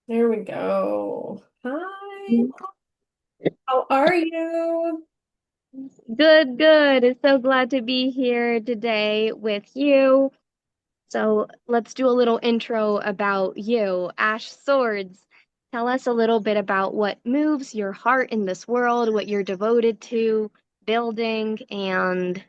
There we go. Hi, how are you? Good, good. It's so glad to be here today with you. So let's do a little intro about you. Ash Swords, tell us a little bit about what moves your heart in this world, what you're devoted to, building, and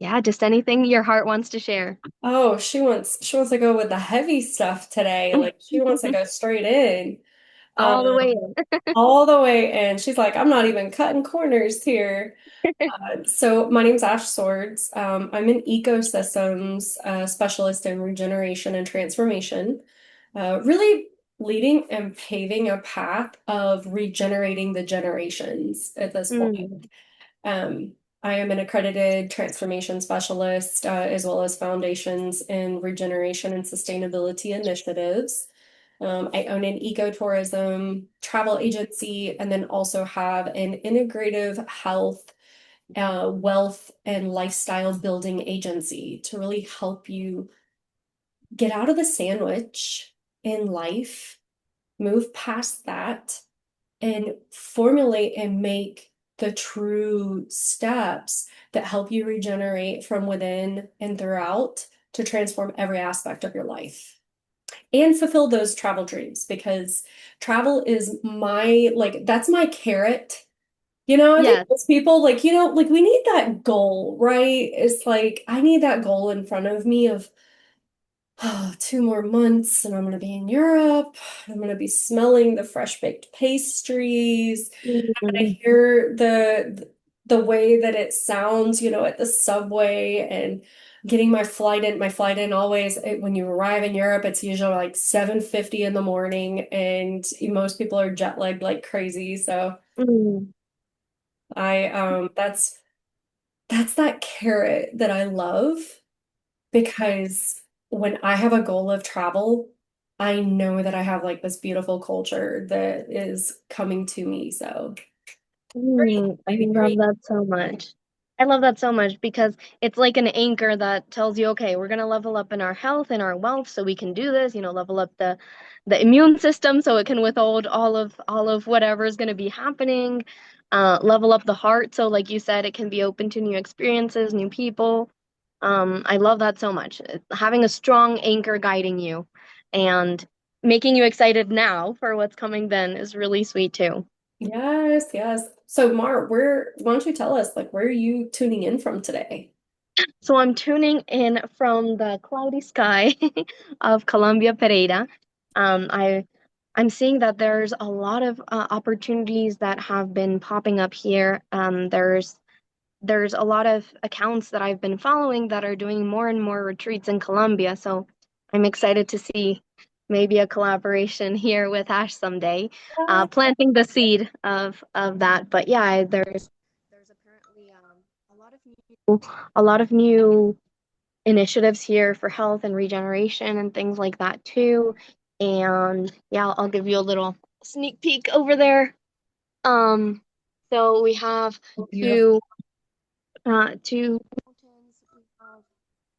yeah, just anything your heart wants to share. Oh, she wants to go with the heavy stuff today. Like she wants to go straight in. All the way Um, in. all the way in. She's like, I'm not even cutting corners here. So my name's Ash Swords. I'm an ecosystems specialist in regeneration and transformation. Really leading and paving a path of regenerating the generations at this point. Mm, Um, I am an accredited transformation specialist, as well as foundations in regeneration and sustainability initiatives. I own an ecotourism travel agency and then also have an integrative health, wealth, and lifestyle building agency to really help you get out of the sandwich in life, move past that, and formulate and make the true steps that help you regenerate from within and throughout to transform every aspect of your life and fulfill those travel dreams because travel is my, like, that's my carrot. I think yes. most people, like, like we need that goal, right? It's like I need that goal in front of me of, oh, 2 more months and I'm going to be in Europe. I'm going to be smelling the fresh baked pastries. I Mm, hear the way that it sounds, at the subway and getting my flight in always when you arrive in Europe, it's usually like 7:50 in the morning and most people are jet lagged like crazy. So mm. I that's that carrot that I love because when I have a goal of travel, I know that I have like this beautiful culture that is coming to me. So pretty I exciting. love that so much. I love that so much because it's like an anchor that tells you, okay, we're gonna level up in our health and our wealth so we can do this, level up the immune system so it can withhold all of whatever is gonna be happening. Level up the heart so like you said, it can be open to new experiences, new people. I love that so much. Having a strong anchor guiding you and making you excited now for what's coming then is really sweet too. Yes, yes. So, Mar, why don't you tell us, like, where are you tuning in from today? So I'm tuning in from the cloudy sky of Colombia, Pereira. I'm seeing that there's a lot of opportunities that have been popping up here. There's a lot of accounts that I've been following that are doing more and more retreats in Colombia. So I'm excited to see maybe a collaboration here with Ash someday, planting the seed of that. But yeah, there's apparently a lot of new initiatives here for health and regeneration and things like that too. And yeah, I'll give you a little sneak peek over there. Um, so we have Oh, beautiful. two two mountains. We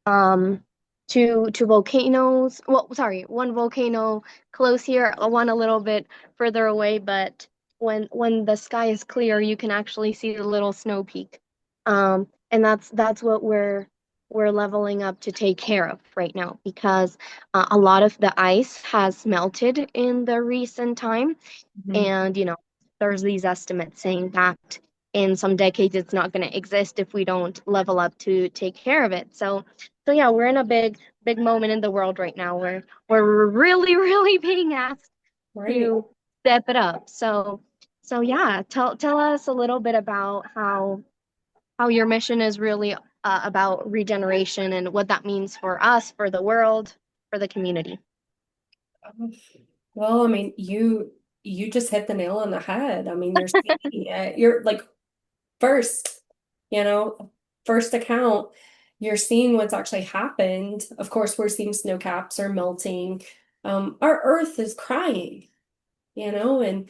have two volcanoes. Well, sorry, one volcano close here, one a little bit further away, but when the sky is clear, you can actually see the little snow peak. And that's what we're leveling up to take care of right now because a lot of the ice has melted in the recent time, Mhm. and there's these estimates saying that in some decades it's not going to exist if we don't level up to take care of it. So yeah, we're in a big moment in the world right now where we're really really being asked Right. to step it up. So yeah, tell us a little bit about how your mission is really about regeneration and what that means for us, for the world, for the community. Well, I mean, you just hit the nail on the head. I mean, you're seeing it. You're like first, you know, first account, you're seeing what's actually happened. Of course, we're seeing snow caps are melting. Our Earth is crying, and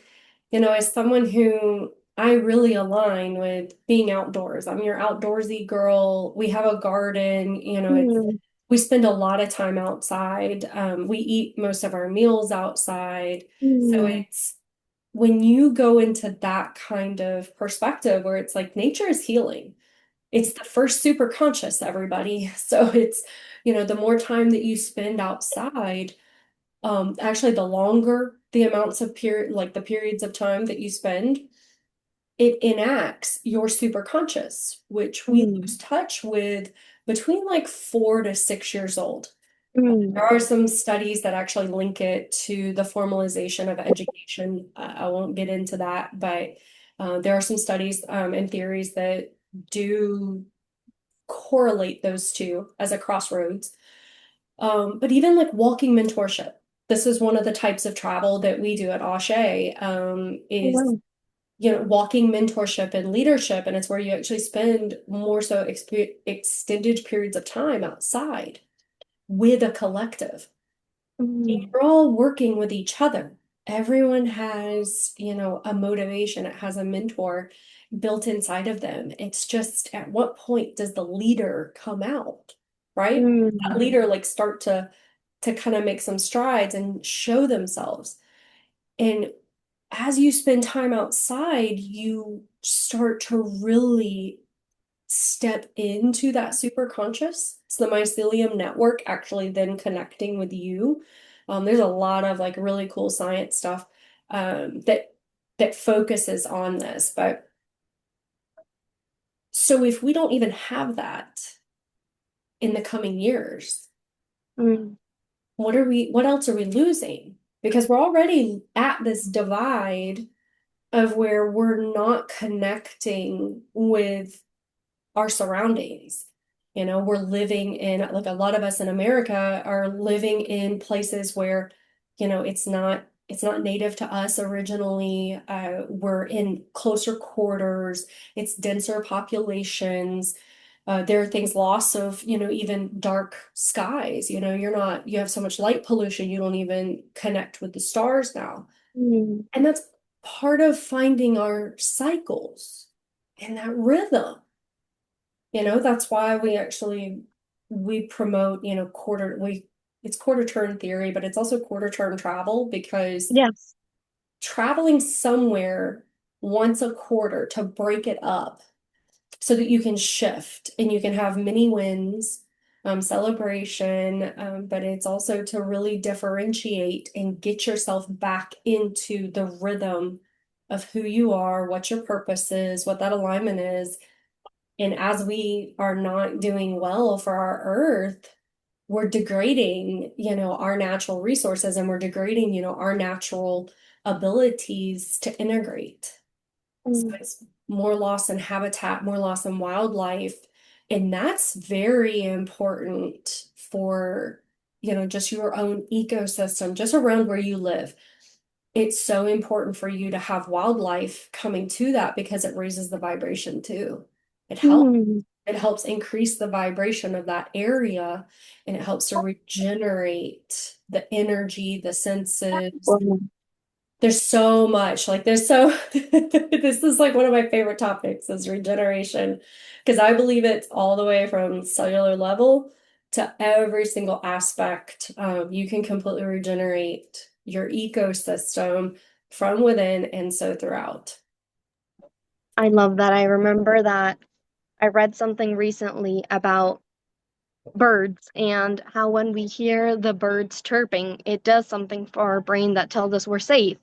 as someone who I really align with being outdoors. I'm your outdoorsy girl. We have a garden, Hmm. we spend a lot of time outside. We eat most of our meals outside. So Mm, it's when you go into that kind of perspective where it's like nature is healing. It's the first super conscious, everybody. So it's, the more time that you spend outside, actually the longer the amounts of period, like the periods of time that you spend, it enacts your superconscious, which we lose mm, touch with between like 4 to 6 years old. There mm. are some studies that actually link it to the formalization of education. I won't get into that, but there are some studies and theories that do correlate those two as a crossroads. But even like walking mentorship, this is one of the types of travel that we do at Ashe, Oh, is wow. walking mentorship and leadership, and it's where you actually spend more so extended periods of time outside with a collective. Mm, You're all working with each other. Everyone has, a motivation. It has a mentor built inside of them. It's just at what point does the leader come out, right? That mm, leader like start to kind of make some strides and show themselves. And as you spend time outside, you start to really step into that super conscious. It's the mycelium network actually then connecting with you. There's a lot of like really cool science stuff that focuses on this. But so if we don't even have that in the coming years, mm, what else are we losing? Because we're already at this divide of where we're not connecting with our surroundings. We're living in, like a lot of us in America are living in places where, it's not native to us originally. We're in closer quarters, it's denser populations. There are things loss of, even dark skies. You have so much light pollution, you don't even connect with the stars now. mm, And that's part of finding our cycles and that rhythm. That's why we promote, it's quarter turn theory, but it's also quarter turn travel because yes. traveling somewhere once a quarter to break it up so that you can shift and you can have many wins, celebration, but it's also to really differentiate and get yourself back into the rhythm of who you are, what your purpose is, what that alignment is. And as we are not doing well for our earth, we're degrading, our natural resources, and we're degrading, our natural abilities to integrate. So Mm, it's more loss in habitat, more loss in wildlife. And that's very important for, just your own ecosystem, just around where you live. It's so important for you to have wildlife coming to that because it raises the vibration too. It helps. mm. It helps increase the vibration of that area, and it helps to regenerate the energy, the senses. Well, There's so much, like there's so this is like one of my favorite topics is regeneration because I believe it's all the way from cellular level to every single aspect. You can completely regenerate your ecosystem from within and so throughout. I love that. I remember that I read something recently about birds and how when we hear the birds chirping, it does something for our brain that tells us we're safe.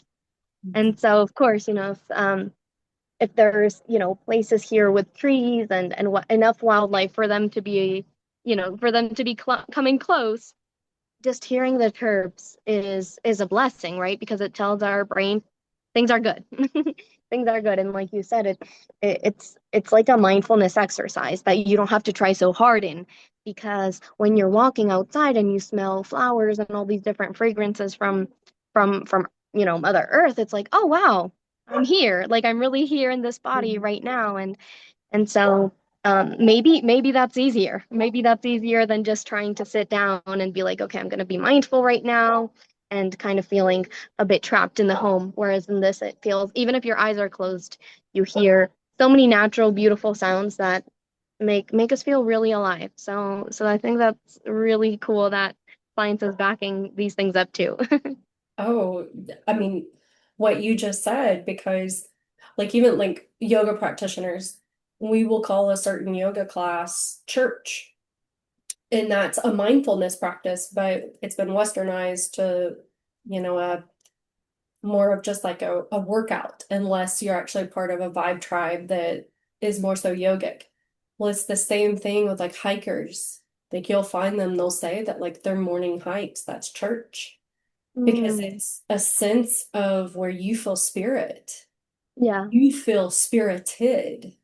And so, of course, if there's, places here with trees and enough wildlife for them to be, for them to be coming close, just hearing the chirps is a blessing, right? Because it tells our brain things are good. Things are good. And like you said, it's like a mindfulness exercise that you don't have to try so hard in because when you're walking outside and you smell flowers and all these different fragrances from Mother Earth, it's like, oh wow, I'm here. Like I'm really here in this body Mhm. right now. And so maybe that's easier. Maybe that's easier than just trying to sit down and be like, okay, I'm going to be mindful right now and kind of feeling a bit trapped in the home. Whereas in this, it feels, even if your eyes are closed, you hear so many natural, beautiful sounds that make us feel really alive. So I think that's really cool that science is backing these things up too. Oh, I mean, what you just said, because like even like yoga practitioners, we will call a certain yoga class church. And that's a mindfulness practice, but it's been westernized to, a more of just like a workout, unless you're actually part of a vibe tribe that is more so yogic. Well, it's the same thing with like hikers. Like you'll find them, they'll say that like their morning hikes, that's church, because Mm, it's a sense of where you feel spirit. yeah. You feel spirited,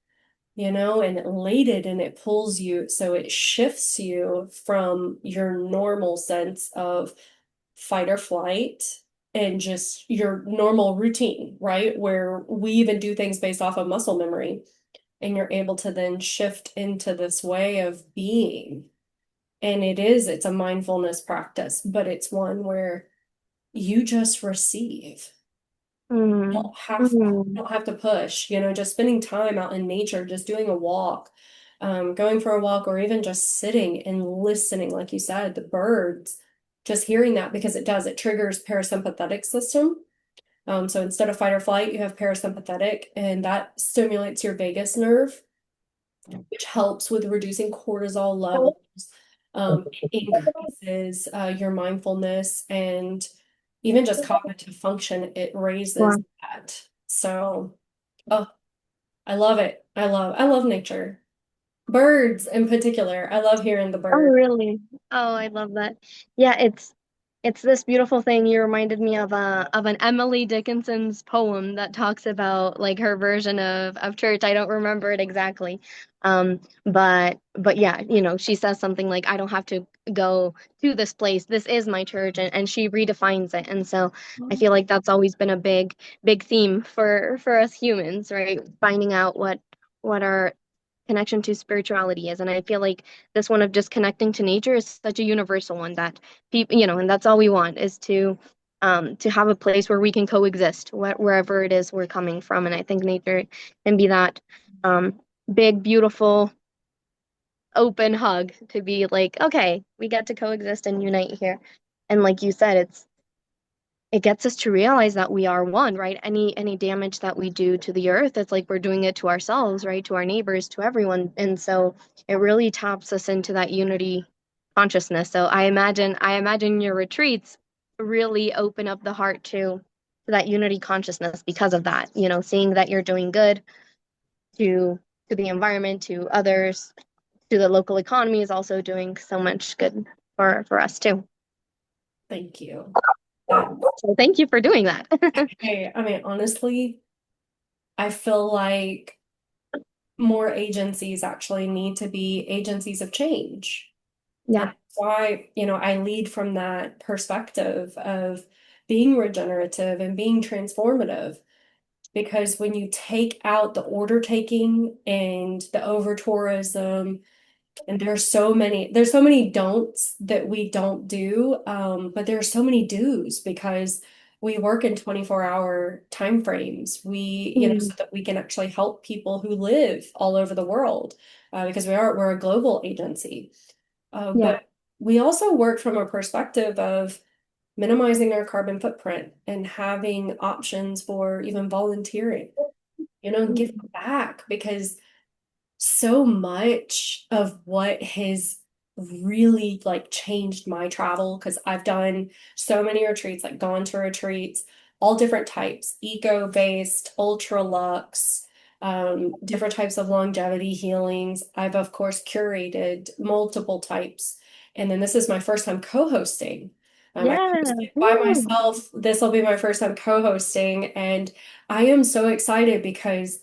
and elated, and it pulls you. So it shifts you from your normal sense of fight or flight and just your normal routine, right? Where we even do things based off of muscle memory. And you're able to then shift into this way of being. And it's a mindfulness practice, but it's one where you just receive. Mm, You mm, don't have to push, just spending time out in nature, just doing a walk, going for a walk, or even just sitting and listening, like you said, the birds, just hearing that because it triggers parasympathetic system. So instead of fight or flight, you have parasympathetic, and that stimulates your vagus nerve, which helps with reducing cortisol levels, increases your mindfulness, and even just cognitive function, it raises wow. that. So, oh, I love it. I love nature. Birds in particular. I love hearing the Oh, birds. really? Oh, I love that. Yeah, it's this beautiful thing. You reminded me of an Emily Dickinson's poem that talks about like her version of church. I don't remember it exactly. But yeah, she says something like, I don't have to go to this place. This is my church, and she redefines it. And so I feel like that's always been a big theme for us humans, right? Finding out what our connection to spirituality is. And I feel like this one of just connecting to nature is such a universal one that people, and that's all we want is to have a place where we can coexist wherever it is we're coming from. And I think nature can be that um, big, beautiful, open hug to be like, okay, we get to coexist and unite here. And like you said, it gets us to realize that we are one, right? Any damage that we do to the earth, it's like we're doing it to ourselves, right? To our neighbors, to everyone. And so it really taps us into that unity consciousness. So I imagine your retreats really open up the heart to that unity consciousness because of that, seeing that you're doing good to the environment, to others, to the local economy is also doing so much good for us too. Thank you. That, So thank you for doing that. hey, I mean, honestly, I feel like more agencies actually need to be agencies of change. And Yeah. that's why, I lead from that perspective of being regenerative and being transformative. Because when you take out the order taking and the over tourism, and there's so many don'ts that we don't do, but there's so many do's because we work in 24-hour time frames. So Mm, that we can actually help people who live all over the world, because we're a global agency. yeah. But we also work from a perspective of minimizing our carbon footprint and having options for even volunteering, and give Mm, back, because so much of what has really like changed my travel, because I've done so many retreats, like gone to retreats, all different types, eco-based, ultra luxe, different types of longevity healings. I've of course curated multiple types. And then this is my first time co-hosting. I yeah. hosted by Woo. myself. This will be my first time co-hosting, and I am so excited because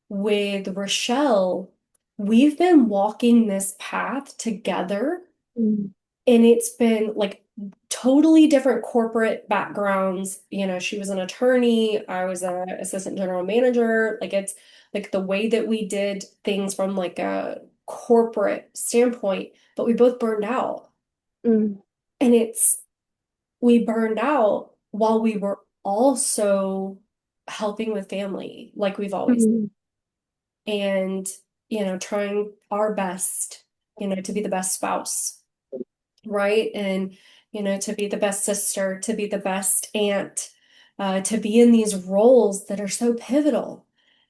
with Rochelle, we've been walking this path together, Mm, and it's been like totally different corporate backgrounds. She was an attorney, I was a assistant general manager. Like it's like the way that we did things from like a corporate standpoint, but we both burned out. mm, And we burned out while we were also helping with family, like we've always. mm, And trying our best, to be the best spouse, right? And, to be the best sister, to be the best aunt, to be in these roles that are so pivotal.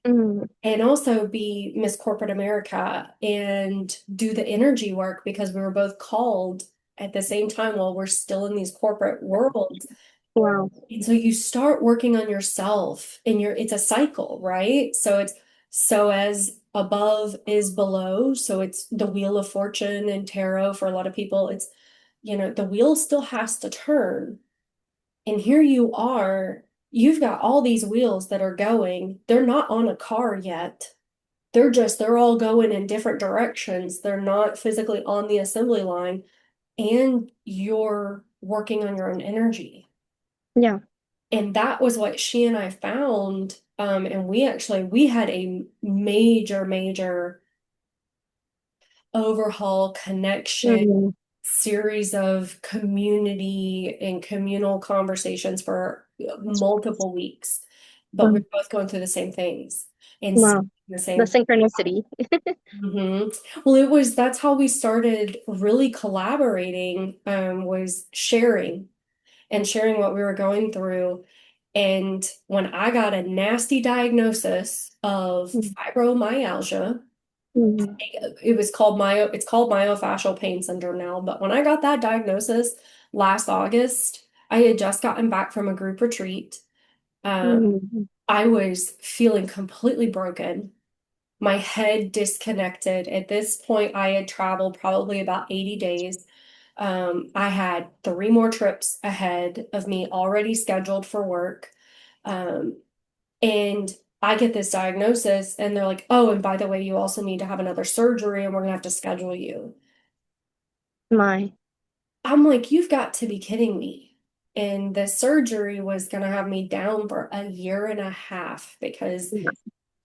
Mm, And also be Miss Corporate America and do the energy work because we were both called at the same time while we're still in these corporate worlds. wow. And so you start working on yourself and it's a cycle, right? So it's so as above is below. So it's the wheel of fortune and tarot for a lot of people. It's, the wheel still has to turn. And here you are, you've got all these wheels that are going. They're not on a car yet. They're all going in different directions. They're not physically on the assembly line, and you're working on your own energy. Yeah. And that was what she and I found. And we had a major, major overhaul connection Mm, series of community and communal conversations for multiple weeks. But we're mm, both going through the same things and seeing wow. the The same. synchronicity. Well, that's how we started really collaborating, was sharing what we were going through. And when I got a nasty diagnosis of Mm, fibromyalgia, mm, it's called myofascial pain syndrome now. But when I got that diagnosis last August, I had just gotten back from a group retreat. mm. I was feeling completely broken, my head disconnected. At this point, I had traveled probably about 80 days. I had three more trips ahead of me already scheduled for work. Um, and I get this diagnosis, and they're like, oh, and by the way, you also need to have another surgery, and we're gonna have to schedule you. My. I'm like, you've got to be kidding me. And the surgery was gonna have me down for a year and a half because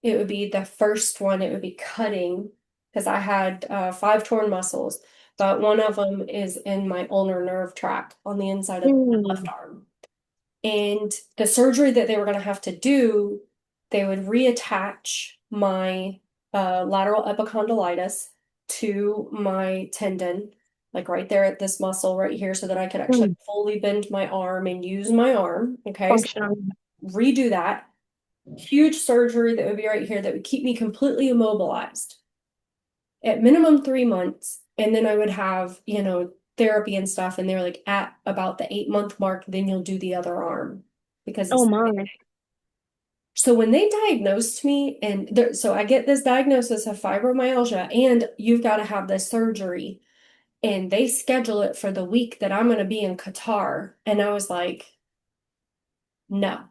it would be the first one, it would be cutting because I had five torn muscles, but one of them is in my ulnar nerve tract on the inside of my left Mm, arm. And the surgery that they were going to have to do, they would reattach my lateral epicondylitis to my tendon, like right there at this muscle right here, so that I could actually mm. fully bend my arm and use my arm. Okay, so Functional. redo that huge surgery that would be right here that would keep me completely immobilized at minimum 3 months. And then I would have, therapy and stuff. And they were like, at about the 8 month mark, then you'll do the other arm because Oh it's my. so when they diagnosed me, and so I get this diagnosis of fibromyalgia, and you've got to have this surgery, and they schedule it for the week that I'm going to be in Qatar. And I was like, no. I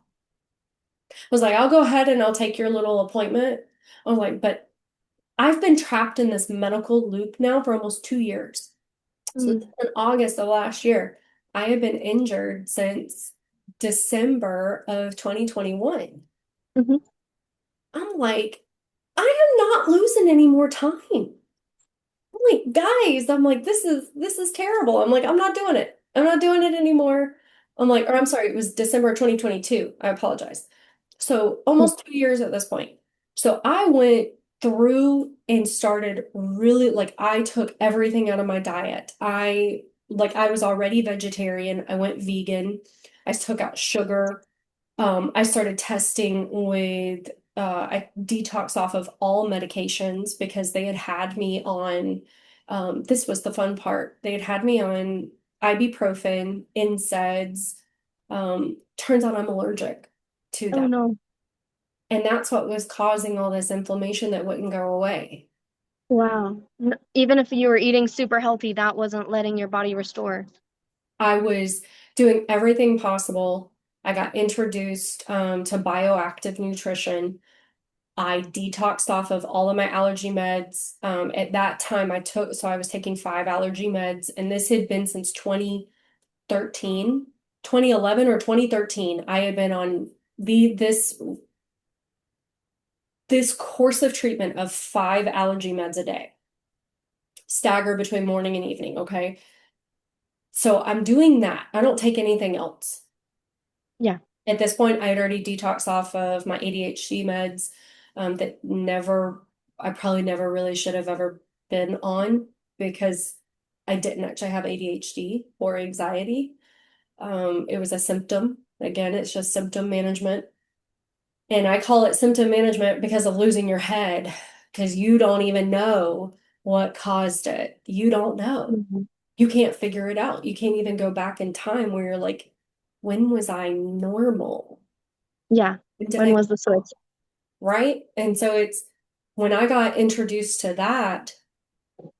was like, I'll go ahead and I'll take your little appointment. I was like, but I've been trapped in this medical loop now for almost 2 years. So Mm, in August of last year, I have been injured since December of 2021. mhm. I'm like, I am not losing any more time. I'm like, guys, I'm like, this is terrible. I'm like, I'm not doing it. I'm not doing it anymore. I'm like, or I'm sorry, it was December 2022. I apologize. So almost 2 years at this point. So I went through and started really like I took everything out of my diet. I was already vegetarian. I went vegan. I took out sugar. I started testing with I detox off of all medications because they had me on this was the fun part. They had me on ibuprofen, NSAIDs. Turns out I'm allergic to Oh them. no. And that's what was causing all this inflammation that wouldn't go away. Wow. Even if you were eating super healthy, that wasn't letting your body restore. I was doing everything possible. I got introduced to bioactive nutrition. I detoxed off of all of my allergy meds. At that time, so I was taking five allergy meds, and this had been since 2013, 2011 or 2013. I had been on this course of treatment of five allergy meds a day, stagger between morning and evening. Okay. So I'm doing that. I don't take anything else. Yeah. At this point, I had already detoxed off of my ADHD meds that never I probably never really should have ever been on because I didn't actually have ADHD or anxiety. It was a symptom. Again, it's just symptom management. And I call it symptom management because of losing your head, because you don't even know what caused it. You don't know. Mhm. You can't figure it out. You can't even go back in time where you're like, when was I normal? Yeah. When did When I, was the switch? right? And so it's when I got introduced to that,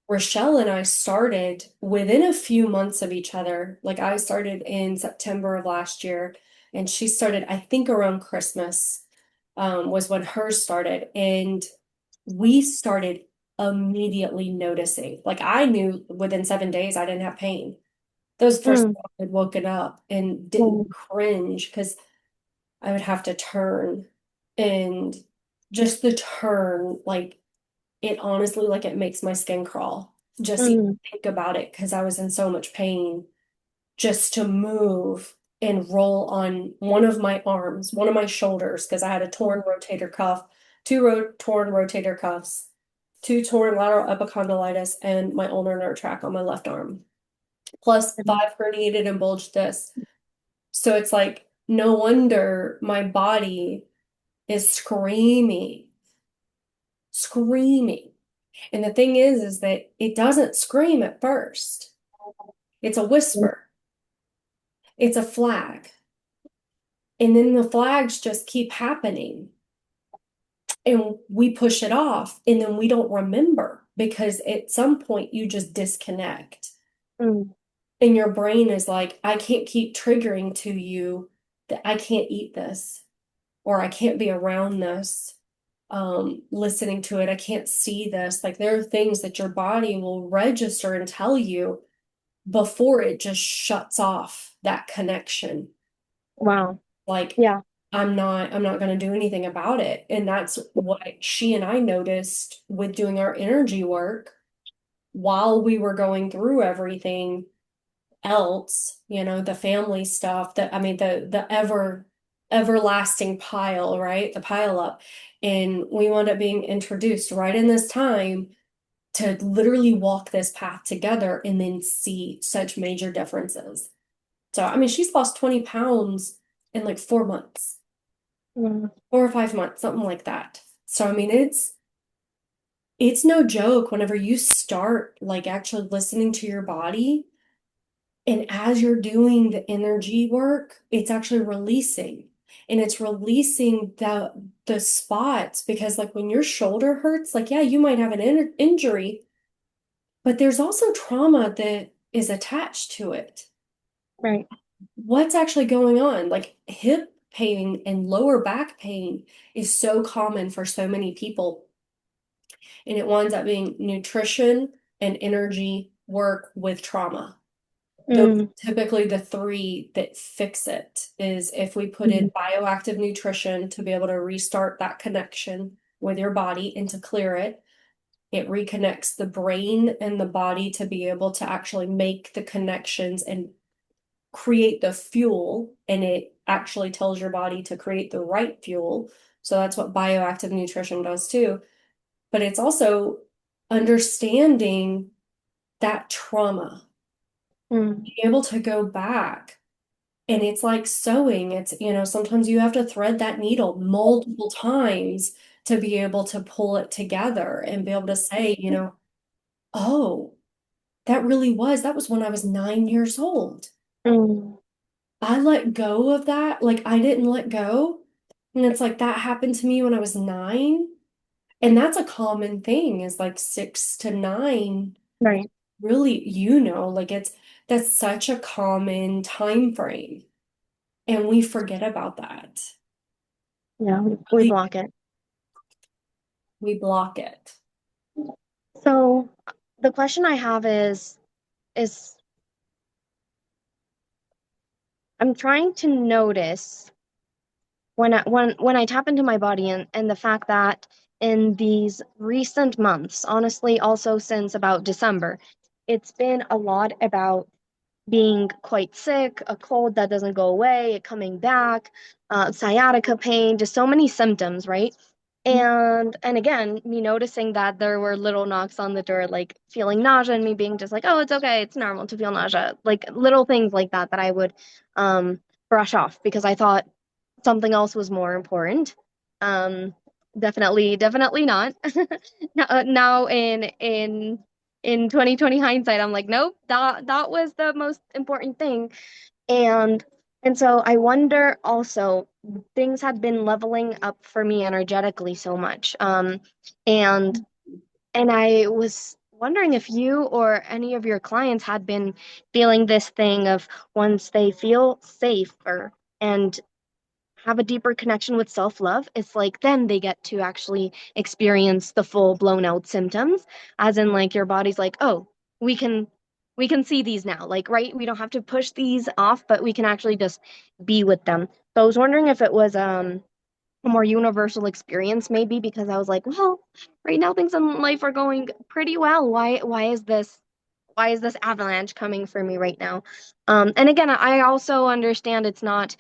Rochelle and I started within a few months of each other. Like I started in September of last year, and she started, I think, around Christmas, was when hers started. And we started immediately noticing. Like I knew within 7 days I didn't have pain. That was the first Mm, time I had woken up and didn't mm, cringe because I would have to turn and just the turn, like it honestly, like it makes my skin crawl just to even mm, think about it because I was in so much pain just to move and roll on one of my arms, one of my shoulders, because I had a torn rotator cuff, two torn rotator cuffs, two torn lateral epicondylitis, and my ulnar nerve tract on my left arm, plus mm, five herniated and bulged discs. So it's like, no wonder my body is screaming, screaming. And the thing is that it doesn't scream at first. It's a mm, whisper. It's a flag. And then the flags just keep happening. And we push it off. And then we don't remember because at some point you just disconnect. mm, And your brain is like, I can't keep triggering to you that I can't eat this or I can't be around this. Listening to it, I can't see this. Like there are things that your body will register and tell you before it just shuts off that connection. wow. Like Yeah. I'm not going to do anything about it. And that's what she and I noticed with doing our energy work while we were going through everything else, the family stuff, the everlasting pile, right? The pile up. And we wound up being introduced right in this time to literally walk this path together and then see such major differences. So, she's lost 20 pounds in like 4 months, Mm, 4 or 5 months, something like that. So, it's no joke whenever you start like actually listening to your body and as you're doing the energy work, it's actually releasing. And it's releasing the spots because like when your shoulder hurts, like yeah, you might have an injury, but there's also trauma that is attached to it. right. What's actually going on? Like hip pain and lower back pain is so common for so many people. And it winds up being nutrition and energy work with trauma. Those Mm, are typically the three that fix it is if we put in mm, bioactive nutrition to be able to restart that connection with your body and to clear it. It reconnects the brain and the body to be able to actually make the connections and create the fuel, and it actually tells your body to create the right fuel. So that's what bioactive nutrition does too. But it's also understanding that trauma, mm, being able to go back. And it's like sewing. Sometimes you have to thread that needle multiple times to be able to pull it together and be able to say, oh, that was when I was 9 years old. mm, I let go of that. Like I didn't let go. And it's like that happened to me when I was 9. And that's a common thing is like 6 to 9. right. Really, like that's such a common time frame. And we forget about that. Yeah, we Really, block it. we block it. So the question I have is I'm trying to notice when I tap into my body and the fact that in these recent months, honestly, also since about December, it's been a lot about being quite sick, a cold that doesn't go away, it coming back, sciatica pain, just so many symptoms, right? And again, me noticing that there were little knocks on the door, like feeling nausea, and me being just like, oh, it's okay, it's normal to feel nausea. Like little things like that that I would um brush off because I thought something else was more important. Um, definitely not. Now in 2020 hindsight, I'm like, nope, that was the most important thing. And and so I wonder also, things had been leveling up for me energetically so much. And and I was wondering if you or any of your clients had been feeling this thing of once they feel safer and have a deeper connection with self-love, it's like then they get to actually experience the full blown out symptoms, as in like your body's like, oh, we can we can see these now. Like, right, we don't have to push these off, but we can actually just be with them. So I was wondering if it was a more universal experience maybe because I was like, well, right now things in life are going pretty well. Why is this avalanche coming for me right now? And again, I also understand it's not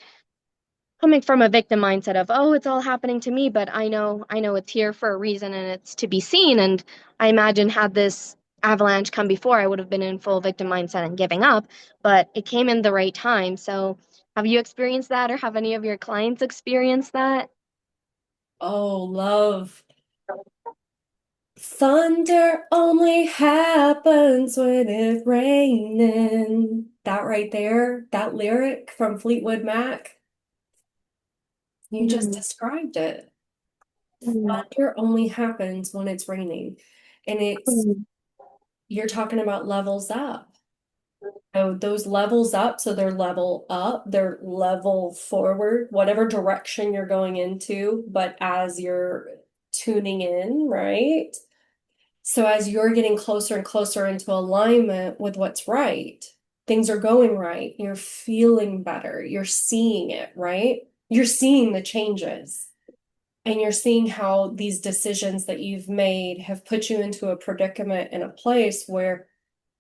coming from a victim mindset of, oh, it's all happening to me, but I know it's here for a reason and it's to be seen. And I imagine had this avalanche come before, I would have been in full victim mindset and giving up, but it came in the right time. So have you experienced that, or have any of your clients experienced that? Oh, love. Thunder only happens when it's raining. That right there, that lyric from Fleetwood Mac, you just Mm, described it. mm, Thunder only happens when it's raining. And mm, you're talking about levels up. So those levels up, so they're level up, they're level forward, whatever direction you're going into, but as you're tuning in, right? So as you're getting closer and closer into alignment with what's right, things are going right. You're feeling better. You're seeing it, right? You're seeing the changes and you're seeing how these decisions that you've made have put you into a predicament in a place where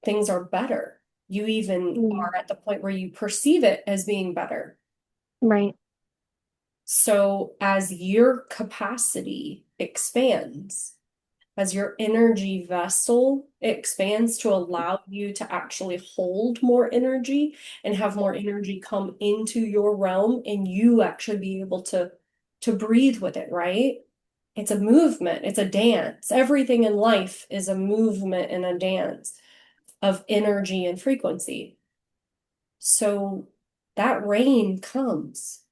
things are better. You even mm. are at the point where you perceive it as being better. Right. So as your capacity expands, as your energy vessel expands to allow you to actually hold more energy and have more energy come into your realm and you actually be able to breathe with it, right? It's a movement, it's a dance. Everything in life is a movement and a dance of energy and frequency. So that rain comes.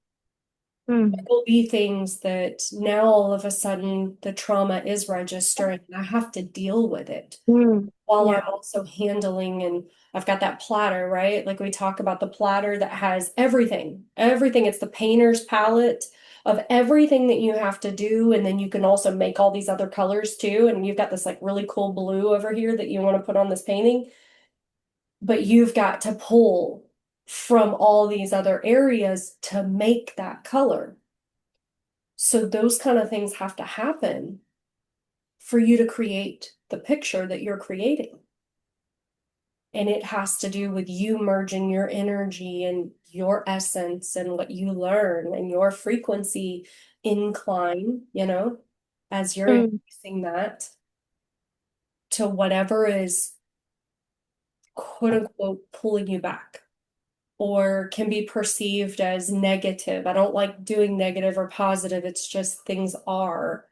Mm, Will be things that now all of a sudden the trauma is registering. I have to deal with it mm. while Yeah. I'm also handling, and I've got that platter, right? Like we talk about the platter that has everything, everything. It's the painter's palette of everything that you have to do. And then you can also make all these other colors too. And you've got this like really cool blue over here that you want to put on this painting, but you've got to pull from all these other areas to make that color. So those kind of things have to happen for you to create the picture that you're creating. And it has to do with you merging your energy and your essence and what you learn and your frequency incline, as you're Mm, increasing that to whatever is quote unquote pulling you back or can be perceived as negative. I don't like doing negative or positive. It's just things are.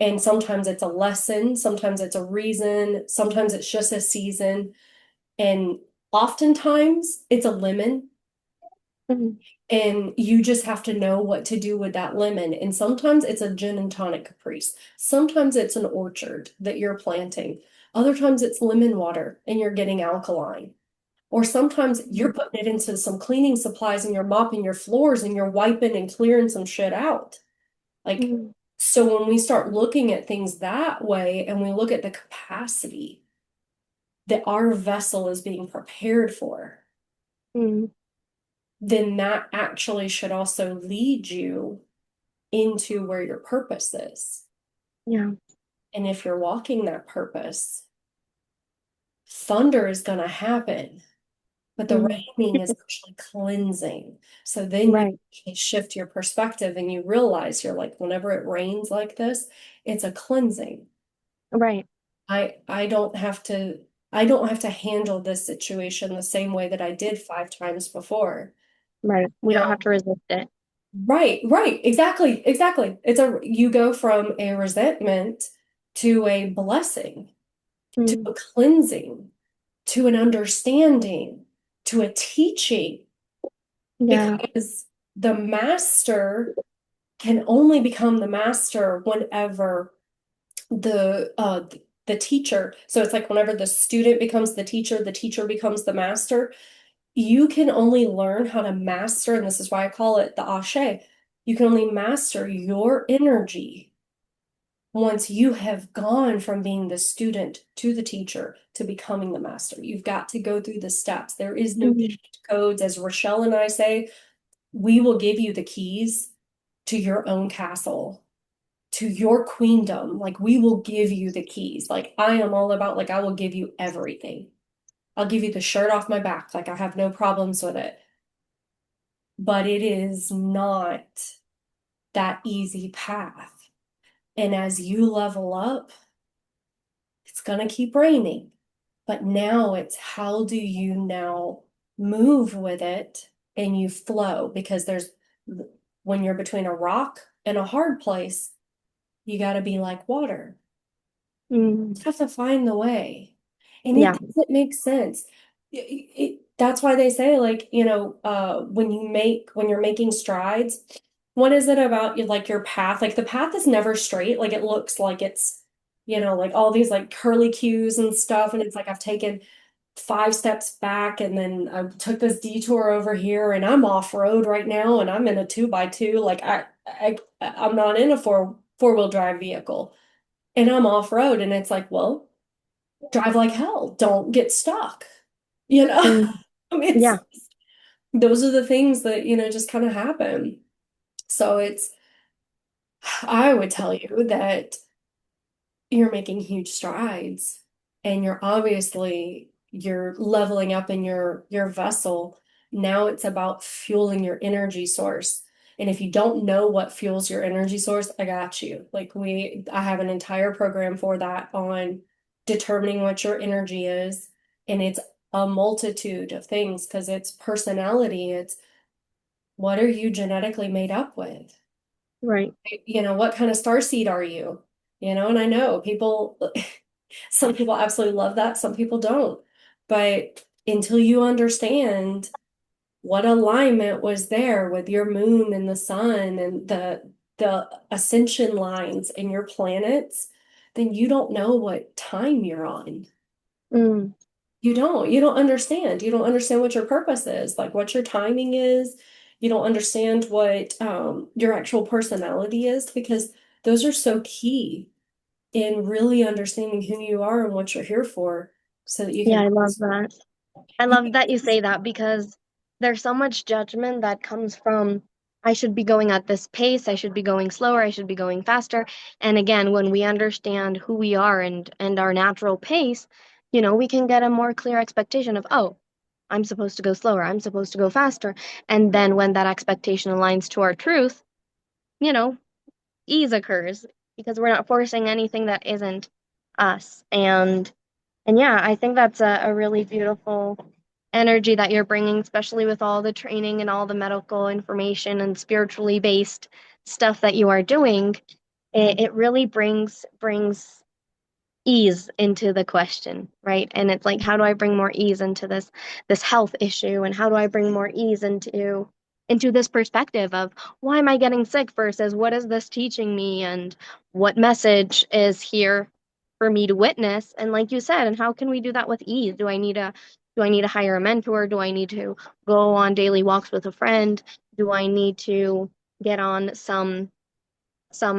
And sometimes it's a lesson, sometimes it's a reason, sometimes it's just a season. And oftentimes it's a lemon, mm, and you just have to know what to do with that lemon. And sometimes it's a gin and tonic caprice. Sometimes it's an orchard that you're planting. Other times it's lemon water and you're getting alkaline. Or sometimes you're mm, putting it into some cleaning supplies and you're mopping your floors and you're wiping and clearing some shit out. Like, mm, so when we start looking at things that way and we look at the capacity that our vessel is being prepared for, mm. then that actually should also lead you into where your purpose is. Yeah. And if you're walking that purpose, thunder is going to happen. but the Mm. raining is actually cleansing. So then you Right, actually shift your perspective and you realize you're like, whenever it rains like this, it's a cleansing. right, I don't have to I don't have to handle this situation the same way that I did 5 times before. right. We don't Now, have to resist it. right, exactly, exactly. You go from a resentment to a blessing, to Mm. a cleansing, to an understanding, to a teaching, Yeah. because the master can only become the master whenever the teacher, so it's like whenever the student becomes the teacher becomes the master. You can only learn how to master, and this is why I call it the ashe. You can only master your energy once you have gone from being the student to the teacher to becoming the master. You've got to go through the steps. There is no Mm. cheat codes. As Rochelle and I say, we will give you the keys to your own castle, to your queendom. Like, we will give you the keys. Like, I am all about, like, I will give you everything. I'll give you the shirt off my back. Like, I have no problems with it. But it is not that easy path. And as you level up, it's going to keep raining. But now it's, how do you now move with it and you flow? Because when you're between a rock and a hard place, you got to be like water. Mm. Have to find the way. And it Yeah. doesn't make sense. That's why they say, like, when you're making strides, what is it about like your path? Like, the path is never straight. Like, it looks like it's, like all these like curly cues and stuff. And it's like, I've taken 5 steps back and then I took this detour over here and I'm off road right now and I'm in a 2x2. Like, I'm not in a four-wheel drive vehicle and I'm off road, and it's like, well, drive like hell. Don't get stuck. You know, Mm. I mean, Yeah. those are the things that, just kind of happen. So I would tell you that you're making huge strides and you're leveling up in your vessel. Now it's about fueling your energy source. And if you don't know what fuels your energy source, I got you. Like, I have an entire program for that on determining what your energy is. And it's a multitude of things because it's personality. It's, what are you genetically made up with? Right. What kind of star seed are you? And I know people, some people absolutely love that, some people don't. But until you understand what alignment was there with your moon and the sun and the ascension lines in your planets, then you don't know what time you're on. Mm. You don't understand. You don't understand what your purpose is, like what your timing is. You don't understand what your actual personality is, because those are so key in really understanding who you are and what you're here for, so that you Yeah, can I love that. I you love that you say that because there's so much judgment that comes from I should be going at this pace, I should be going slower, I should be going faster. And again, when we understand who we are and our natural pace, we can get a more clear expectation of, oh, I'm supposed to go slower, I'm supposed to go faster. And then when that expectation aligns to our truth, you know, ease occurs because we're not forcing anything that isn't us. And yeah, I think that's a really beautiful energy that you're bringing, especially with all the training and all the medical information and spiritually based stuff that you are doing. It really brings ease into the question, right? And it's like, how do I bring more ease into this health issue, and how do I bring more ease into this perspective of why am I getting sick versus what is this teaching me, and what message is here for me to witness? And like you said, and how can we do that with ease? Do I need to hire a mentor? Do I need to go on daily walks with a friend? Do I need to get on some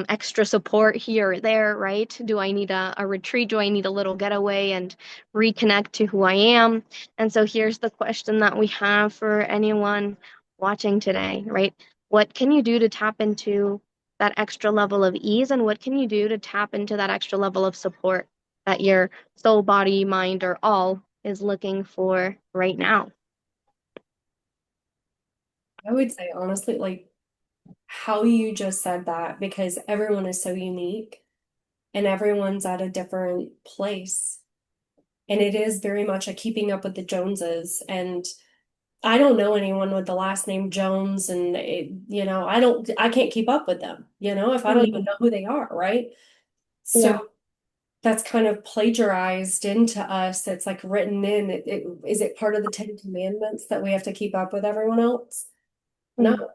extra support here or there, right? Do I need a retreat? Do I need a little getaway and reconnect to who I am? And so here's the question that we have for anyone watching today, right? What can you do to tap into that extra level of ease? And what can you do to tap into that extra level of support that your soul, body, mind, or all is looking for right now? I would say honestly, like how you just said that, because everyone is so unique and everyone's at a different place. And it is very much a keeping up with the Joneses. And I don't know anyone with the last name Jones, and I can't keep up with them, if I don't even Mm, know who they are, right? yeah. So that's kind of plagiarized into us. It's like written in. Is it part of the Ten Commandments that we have to keep up with everyone else? No. Mm,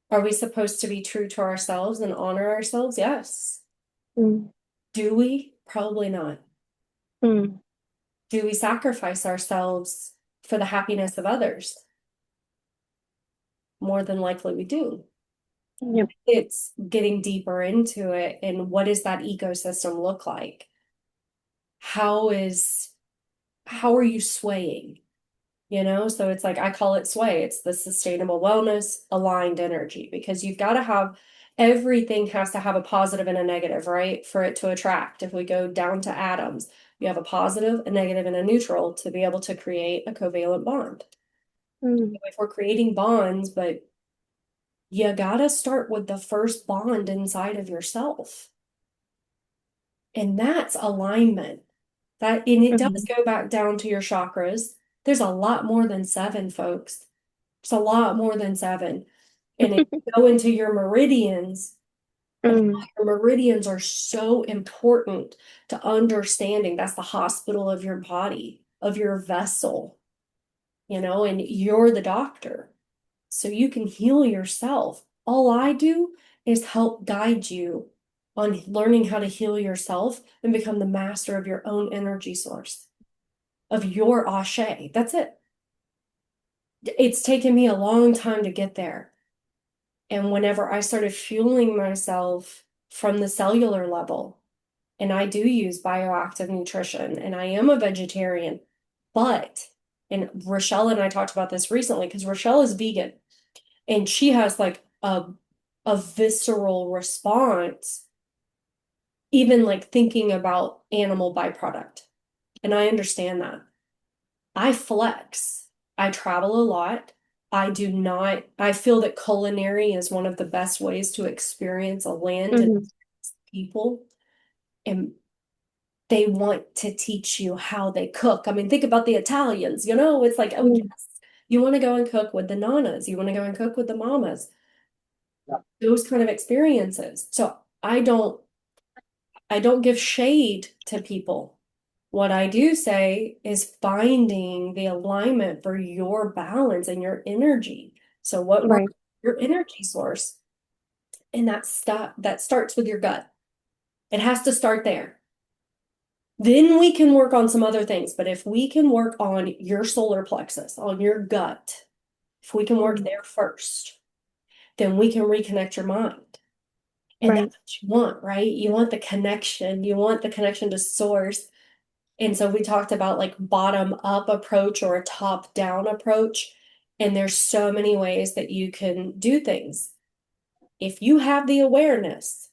Are we supposed to be true to ourselves and honor ourselves? Yes. mm, Do we? Probably not. mm. Do we sacrifice ourselves for the happiness of others? More than likely we do. Yep. It's getting deeper into it, and what does that ecosystem look like? How is how are you swaying? So it's like I call it sway. It's the sustainable wellness aligned energy, because you've got to have everything has to have a positive and a negative, right? For it to attract. If we go down to atoms, you have a positive, a negative, and a neutral to be able to create a covalent bond. Mm, If we're creating bonds, but you gotta start with the first bond inside of yourself. And that's alignment. And it does mm, go back down to your chakras. There's a lot more than seven, folks. It's a lot more than seven. And if you go into your meridians, mm, your meridians are so important to understanding. That's the hospital of your body, of your vessel, and you're the doctor. So you can heal yourself. All I do is help guide you on learning how to heal yourself and become the master of your own energy source, of your Ashe. That's it. It's taken me a long time to get there. And whenever I started fueling myself from the cellular level, and I do use bioactive nutrition, and I am a vegetarian, but, and Rochelle and I talked about this recently because Rochelle is vegan, and she has like a visceral response, even like thinking about animal byproduct. And I understand that. I flex. I travel a lot. I do not, I feel that culinary is one of the best ways to experience a land and mm, people. And they want to teach you how they cook. I mean, think about the Italians, it's like, oh, mm. yes, you want to go and cook with the nanas, you want to go and cook with the mamas, those kind of experiences. So I don't give shade to people. What I do say is finding the alignment for your balance and your energy. So what works Right. your energy source? And that starts with your gut. It has to start there. Then we can work on some other things. But if we can work on your solar plexus, on your gut, if we can work Mm, there first, then we can reconnect your mind. And right. that's what you want, right? You want the connection. You want the connection to source. And so we talked about like bottom up approach or a top down approach. And there's so many ways that you can do things. If you have the awareness,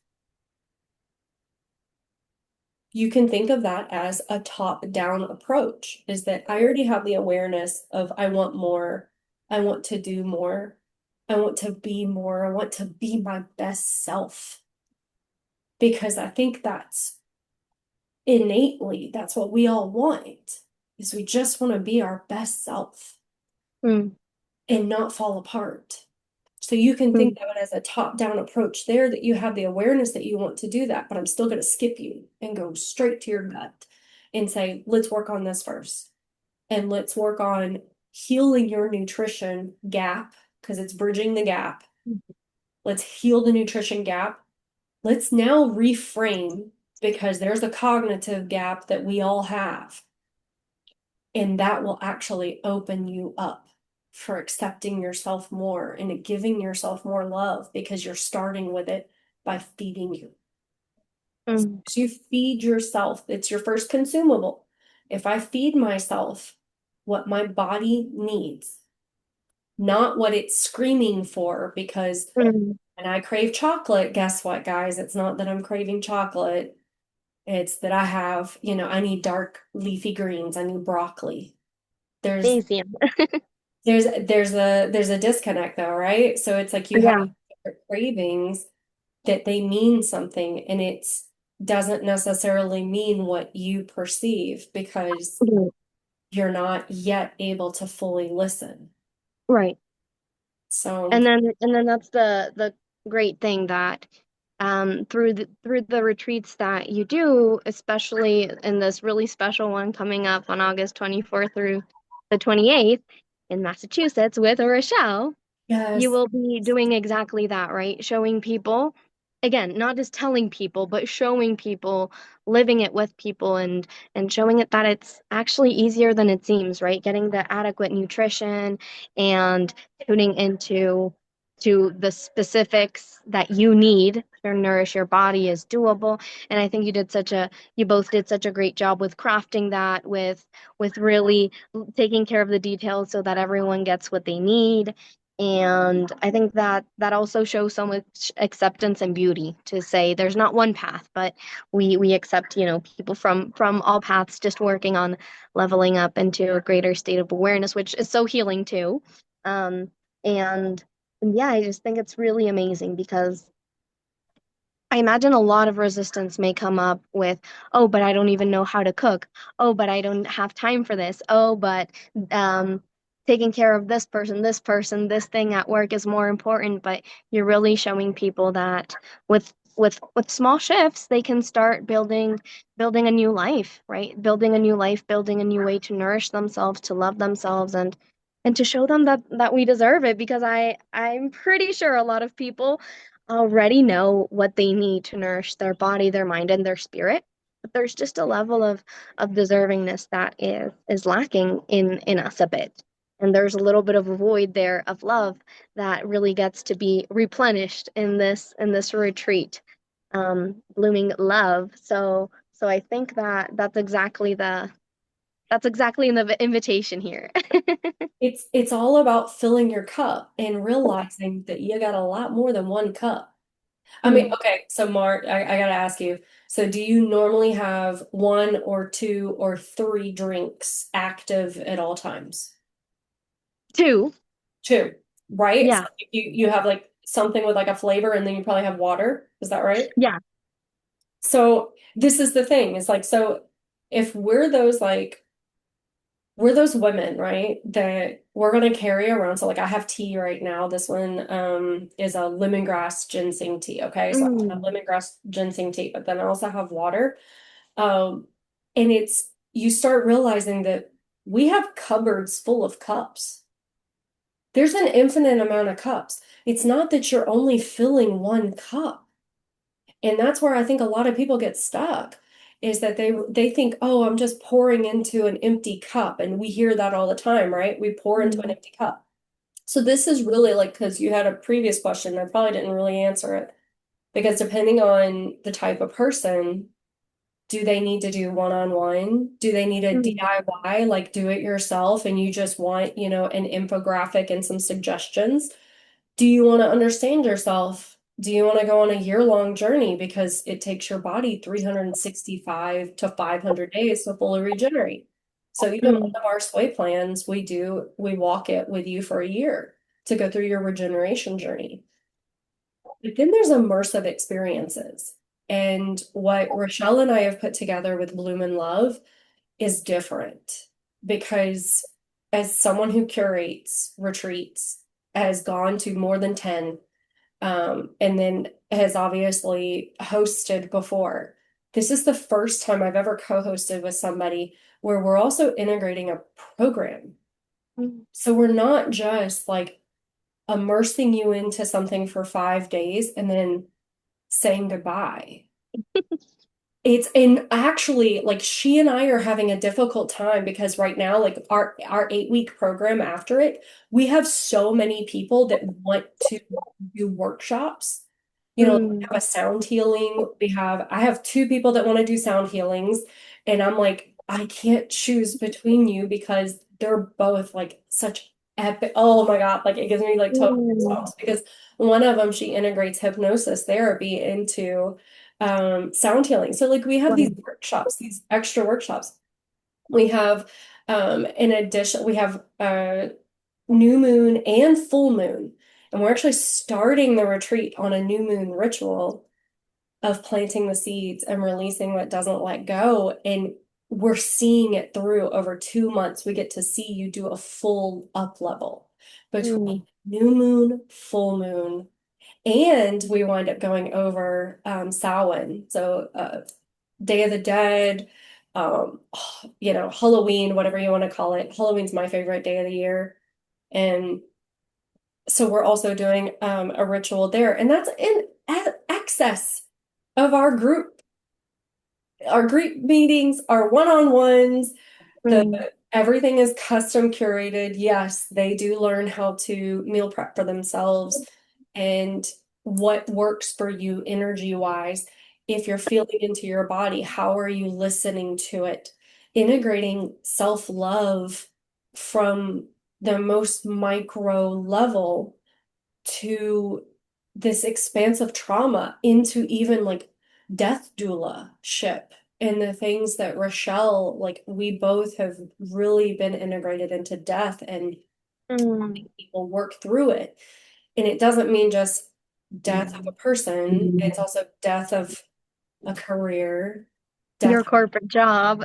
you can think of that as a top down approach, is that I already have the awareness of I want more, I want to do more, I want to be more, I want to be my best self. Because I think that's innately, that's what we all want, is we just want to be our best self Mm, and not fall apart. So you can think mm, of it as a top-down approach there, that you have the awareness that you want to do that, but I'm still going to skip you and go straight to your gut and say, let's work on this first. And let's work on healing your nutrition gap, because it's bridging the gap. Let's heal the nutrition gap. Let's now reframe, because there's a cognitive gap that we all have. And that will actually open you up for accepting yourself more and giving yourself more love, because you're starting with it by feeding you. mm, So you feed yourself, it's your first consumable. If I feed myself what my body needs, not what it's screaming for, because mm. when I crave chocolate, guess what, guys? It's not that I'm craving chocolate. It's that I need dark leafy greens. I need broccoli. There's Easier. there's a disconnect though, right? So it's like you have Yeah. different cravings that they mean something, and it's doesn't necessarily mean what you perceive because Mhm. you're not yet able to fully listen. Right. So And then that's the great thing that through the retreats that you do, especially in this really special one coming up on August 24th through the 28th in Massachusetts with Rochelle, you yes, will be doing exactly that, right? Showing people, again, not just telling people, but showing people, living it with people and showing it that it's actually easier than it seems, right? Getting the adequate nutrition and tuning into to the specifics that you need to nourish your body is doable. And I think you both did such a great job with crafting that, with really taking care of the details so that everyone gets what they need. And I think that that also shows so much acceptance and beauty to say there's not one path, but we accept, people from all paths just working on leveling up into a greater state of awareness, which is so healing too. Um, and, and yeah, I just think it's really amazing because I imagine a lot of resistance may come up with, oh, but I don't even know how to cook. Oh, but I don't have time for this. Oh, but um, taking care of this person, this thing at work is more important. But you're really showing people that with small shifts, they can start building a new life, right? Building a new life, building a new way to nourish themselves, to love themselves, and to show them that we deserve it. Because I'm pretty sure a lot of people already know what they need to nourish their body, their mind, and their spirit. But there's just a level of deservingness that is lacking in us a bit. And there's a little bit of a void there of love that really gets to be replenished in this retreat, blooming love. So I think that that's exactly in the invitation here. it's all about filling your cup and realizing that you got a lot more than one cup. I mean, Mm. okay, so Mark, I gotta ask you, so do you normally have one or two or three drinks active at all times? Two, Two, right? So yeah, you have like something with like a flavor and then you probably have water. Is that right? yeah. So this is the thing. It's like, so if we're those women, right? That we're gonna carry around. So like I have tea right now. This one is a lemongrass ginseng tea. Okay. So I have Mm, lemongrass ginseng tea, but then I also have water. Um, and it's you start realizing that we have cupboards full of cups. There's an infinite amount of cups. It's not that you're only filling one cup. And that's where I think a lot of people get stuck is that they think, "Oh, I'm just pouring into an empty cup." And we hear that all the time, right? We pour into an mm, empty cup. So this is really like because you had a previous question, I probably didn't really answer it because depending on the type of person, do they need to do one-on-one? Do they need a mm, DIY, like do it yourself, and you just want, an infographic and some suggestions? Do you want to understand yourself? Do you want to go on a year-long journey because it takes your body 365 to 500 days to fully regenerate? So even one mm, of our sway plans, we walk it with you for a year to go through your regeneration journey. But then there's immersive experiences. And what Rochelle and I have put together with Bloom and Love is different because as someone who curates retreats, has gone to more than 10, and then has obviously hosted before. This is the first time I've ever co-hosted with somebody where we're also integrating a program. mm. So we're not just like immersing you into something for 5 days and then saying goodbye. It's and actually like she and I are having a difficult time because right now, like our 8 week program after it, we have so many people that want to do workshops. We Mm. have a sound healing. I have two people that want to do sound healings, and I'm like, I can't choose between you because they're both like such epic. Oh my God, like it gives me like total Mm. goosebumps because one of them she integrates hypnosis therapy into sound healing. So like we have these Wow. workshops, these extra workshops. We have in addition, we have new moon and full moon. And we're actually starting the retreat on a new moon ritual of planting the seeds and releasing what doesn't let go. And we're seeing it through over 2 months. We get to see you do a full up level between Mm, new moon, full moon, and we wind up going over Samhain. So Day of the Dead, Halloween, whatever you want to call it. Halloween's my favorite day of the year. And so we're also doing a ritual there. And that's in excess of our group meetings, our one-on-ones, the mm, everything is custom curated. Yes, they do learn how to meal prep for themselves and what works for you energy wise. If you're feeling into your body, how are you listening to it? Integrating self-love from the most micro level to this expansive trauma into even like death doula ship and the things that Rochelle, like we both have really been integrated into death and mm. people work through it. And it doesn't mean just death of a person, it's also death of a career, death Your of corporate job,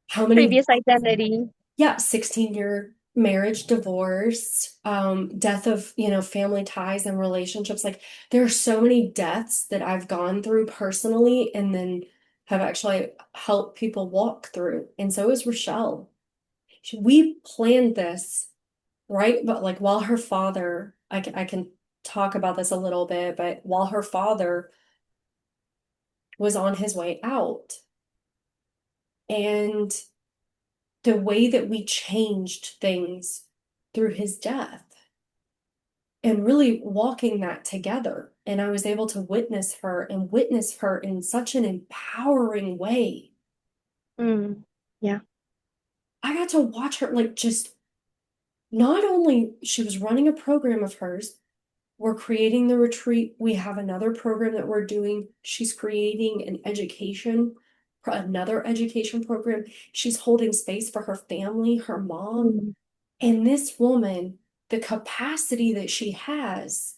how many previous identity. yeah, 16-year marriage, divorce, death of, family ties and relationships. Like there are so many deaths that I've gone through personally and then have actually helped people walk through. And so is Rochelle. We planned this, right? But like while her father, I can talk about this a little bit, but while her father was on his way out and the way that we changed things through his death and really walking that together. And I was able to witness her in such an empowering way. Mm, yeah. I got to watch her like just not only she was running a program of hers, we're creating the retreat. We have another program that we're doing. She's creating another education program. She's holding space for her family, her mom. Mm, And this woman, the capacity that she has,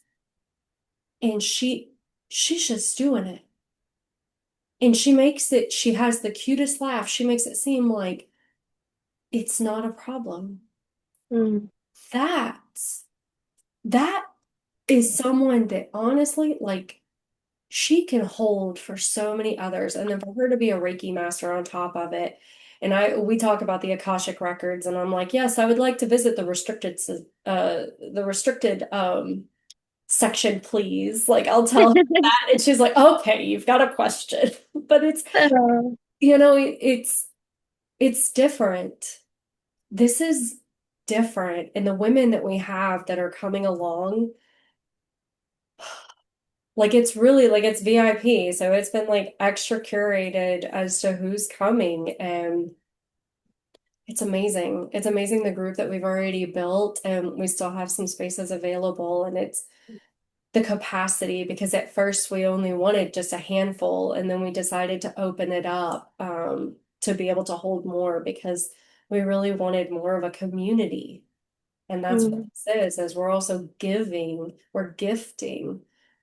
and she's just doing it. And she has the cutest laugh. She makes it seem like it's not a problem. mm, That's that is someone that honestly, like, she can hold for so many others. And then for her to be a Reiki master on top of it. And we talk about the Akashic records, and I'm like, yes, I would like to visit the restricted section, please. Like I'll tell her that. And she's like, okay, you've got a question. But uh, it's different. This is different. And the women that we have that are coming along, like it's really like it's VIP. So it's been like extra curated as to who's coming. And it's amazing. It's amazing the group that we've already built, and we still have some spaces available. And it's the capacity because at first we only wanted just a handful, and then we decided to open it up to be able to hold more because we really wanted more of a community. And that's what mm, this is we're also we're gifting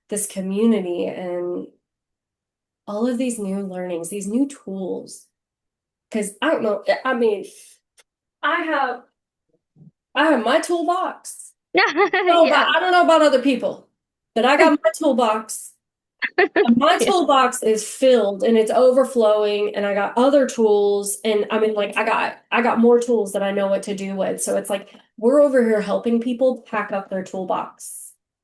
this community and all of these new learnings, these new tools. Because I don't know, I mean, I have I have my toolbox. No, but yeah. I don't know about other people, but I got my toolbox. My Yeah. toolbox is filled and it's overflowing, and I got other tools, and I mean like I got more tools that I know what to do with. So it's like we're over here helping people pack up their toolbox.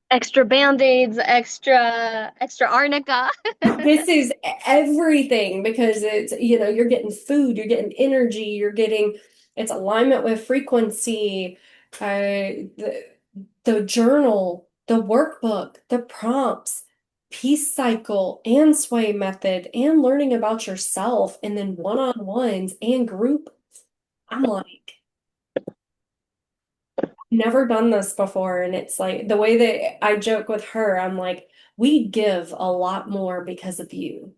Extra band-aids, extra arnica. This is everything because it's, you're getting food, you're getting energy, it's alignment with frequency, the journal, the workbook, the prompts, peace cycle, and sway method, and learning about yourself, and then one-on-ones and group. I'm like, never done this before. And it's like the way that I joke with her, I'm like, we give a lot more because of you.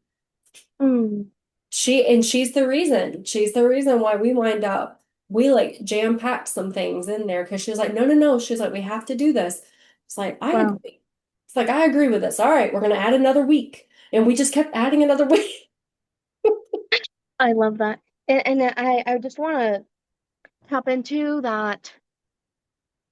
Mm, She's the reason. She's the reason why we wind up. we like jam packed some things in there because she was like, no, no, no. She's like, we have to do this. It's like, I Wow. agree. It's like, I agree with this. All right, we're going to add another week. And we just kept adding another week. I love that. And I just want to tap into that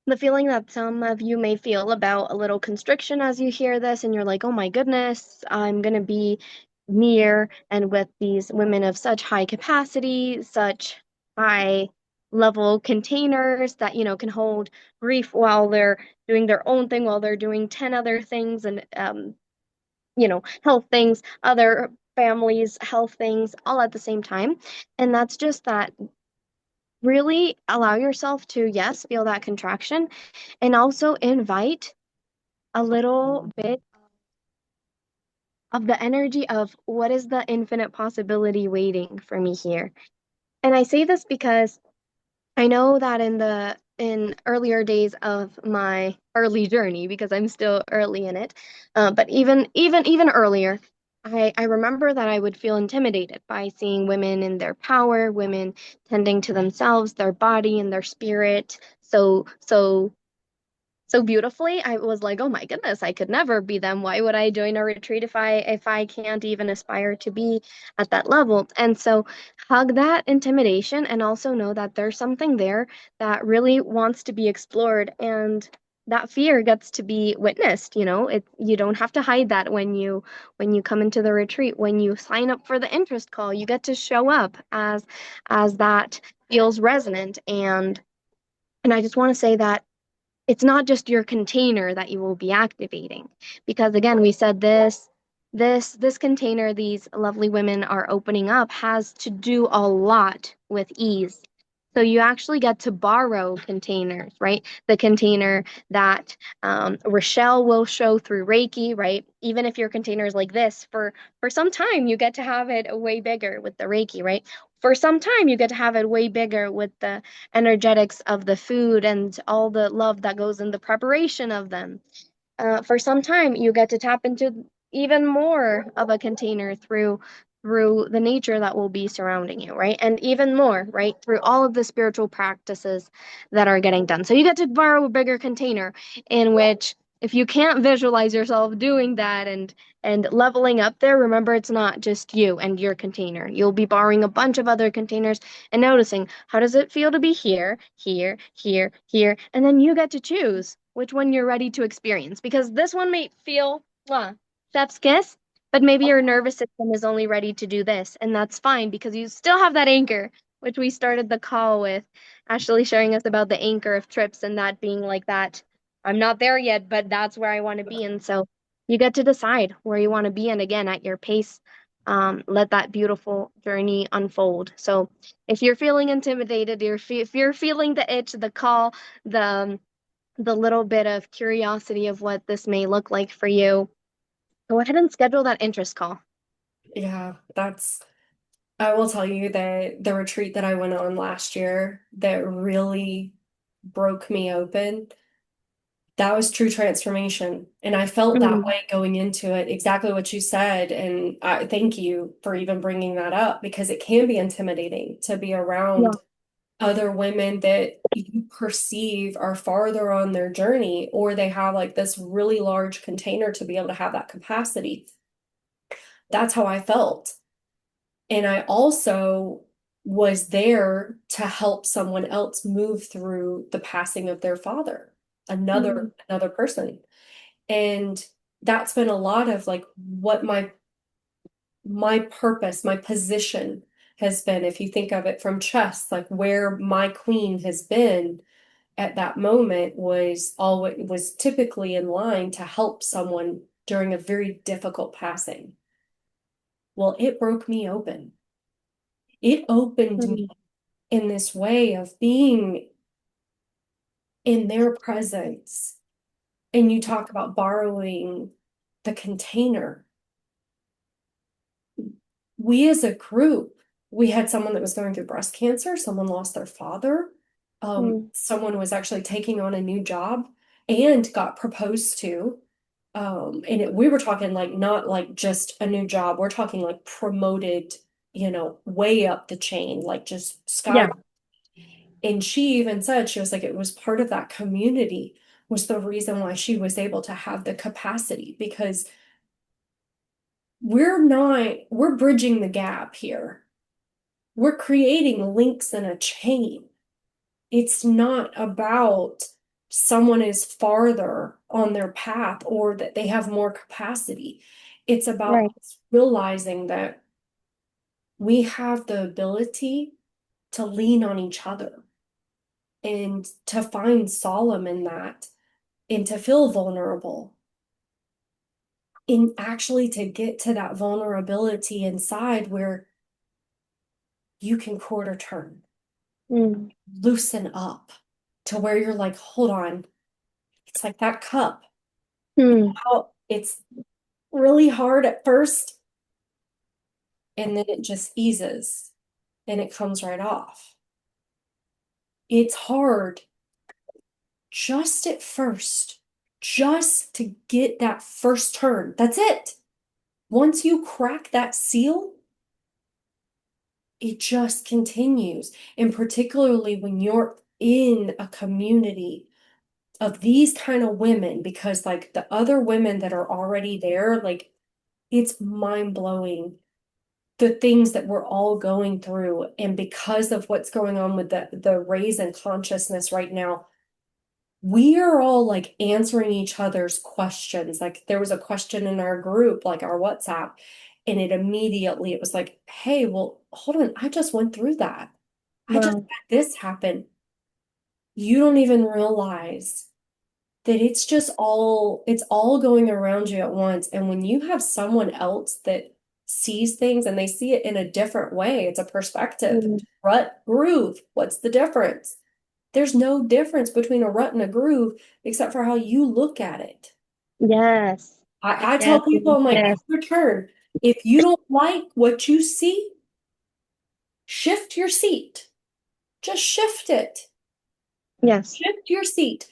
the feeling that some of you may feel about a little constriction as you hear this, and you're like, oh my goodness, I'm going to be near and with these women of such high capacity, such high level containers that, can hold grief while they're doing their own thing, while they're doing 10 other things and, health things, other families, health things, all at the same time. And that's just that really allow yourself to, yes, feel that contraction and also invite a little bit of the energy of what is the infinite possibility waiting for me here. And I say this because I know that in earlier days of my early journey, because I'm still early in it, but even earlier, I remember that I would feel intimidated by seeing women in their power, women tending to themselves, their body and their spirit, so beautifully. I was like, oh my goodness, I could never be them. Why would I join a retreat if I can't even aspire to be at that level? And so hug that intimidation and also know that there's something there that really wants to be explored, and that fear gets to be witnessed. You don't have to hide that when you come into the retreat. When you sign up for the interest call, you get to show up as that feels resonant. And I just want to say that it's not just your container that you will be activating, because again, we said this container these lovely women are opening up has to do a lot with ease. So you actually get to borrow containers, right? The container that Rochelle will show through Reiki, right? Even if your container is like this, for some time you get to have it way bigger with the Reiki, right? For some time you get to have it way bigger with the energetics of the food and all the love that goes in the preparation of them. For some time you get to tap into even more of a container through the nature that will be surrounding you, right? And even more, right, through all of the spiritual practices that are getting done. So you get to borrow a bigger container in which, if you can't visualize yourself doing that and leveling up there, remember it's not just you and your container. You'll be borrowing a bunch of other containers and noticing, how does it feel to be here, here, here, here, and then you get to choose which one you're ready to experience, because this one may feel chef's kiss, but maybe your nervous system is only ready to do this, and that's fine because you still have that anchor, which we started the call with Ashley sharing us about the anchor of trips and that being like that. I'm not there yet, but that's where I want to be. And so you get to decide where you want to be. And again, at your pace, let that beautiful journey unfold. So if you're feeling intimidated, if you're feeling the itch, the call, the little bit of curiosity of what this may look like for you, go ahead and schedule that interest call. Yeah, I will tell you that the retreat that I went on last year that really broke me open, that was true transformation. And I felt that Mm, way going into it, exactly what you said. And I thank you for even bringing that up because it can be intimidating to be yeah. around other women that you perceive are farther on their journey, or they have like this really large container to be able to have that capacity. That's how I felt. And I also was there to help someone else move through the passing of their father, Mm, another person. And that's been a lot of like what my purpose, my position has been. If you think of it from chess, like where my queen has been at that moment was typically in line to help someone during a very difficult passing. Well, it broke me open. It opened me mm, in this way of being in their presence. And you talk about borrowing the container. We as a group, we had someone that was going through breast cancer, someone lost their father, mm. someone was actually taking on a new job and got proposed to. And we were talking like not like just a new job, we're talking like promoted, way up the chain, like just Yeah. sky. And she even said, she was like, it was part of that community was the reason why she was able to have the capacity because we're bridging the gap here. We're creating links in a chain. It's not about someone is farther on their path or that they have more capacity. It's about Right. us realizing that we have the ability to lean on each other and to find solemn in that and to feel vulnerable and actually to get to that vulnerability inside where you can quarter turn, Mm. loosen up to where you're like, hold on, it's like that cup. Mm. How it's really hard at first and then it just eases and it comes right off. It's hard just at first, just to get that first turn. That's it. Once you crack that seal, it just continues. And particularly when you're in a community of these kind of women, because like the other women that are already there, like it's mind blowing the things that we're all going through. And because of what's going on with the raise in consciousness right now, we are all like answering each other's questions. Like there was a question in our group, like our WhatsApp, and it was like, hey, well, hold on, I just went through that. I just Wow. had this happen. You don't even realize that it's all going around you at once. And when you have someone else that sees things and they see it in a different way, it's a perspective. Mm. Rut, groove, what's the difference? There's no difference between a rut and a groove except for how you look at it. Yes. I Yes. tell people, I'm like, Yes. return. If you don't like what you see, shift your seat. Just shift it. Yes. Shift your seat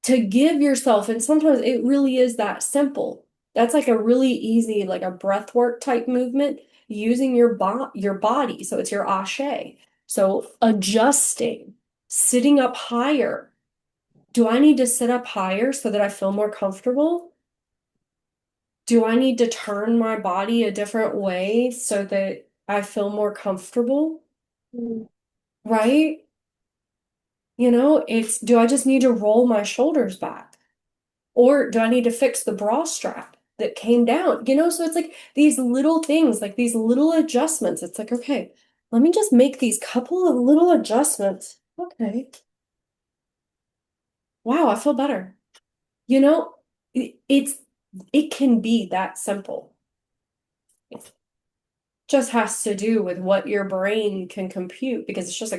to give yourself. And sometimes it really is that simple. That's like a really easy, like a breath work type movement using your body. So it's your ashe. So adjusting, sitting up higher. Do I need to sit up higher so that I feel more comfortable? Do I need to turn my body a different way so that I feel more comfortable? Mm. Right? Do I just need to roll my shoulders back? Or do I need to fix the bra strap that came down? So it's like these little things, like these little adjustments. It's like, okay, let me just make these couple of little adjustments. Okay. Wow, I feel better. You know, it can be that simple. It just has to do with what your brain can compute because it's just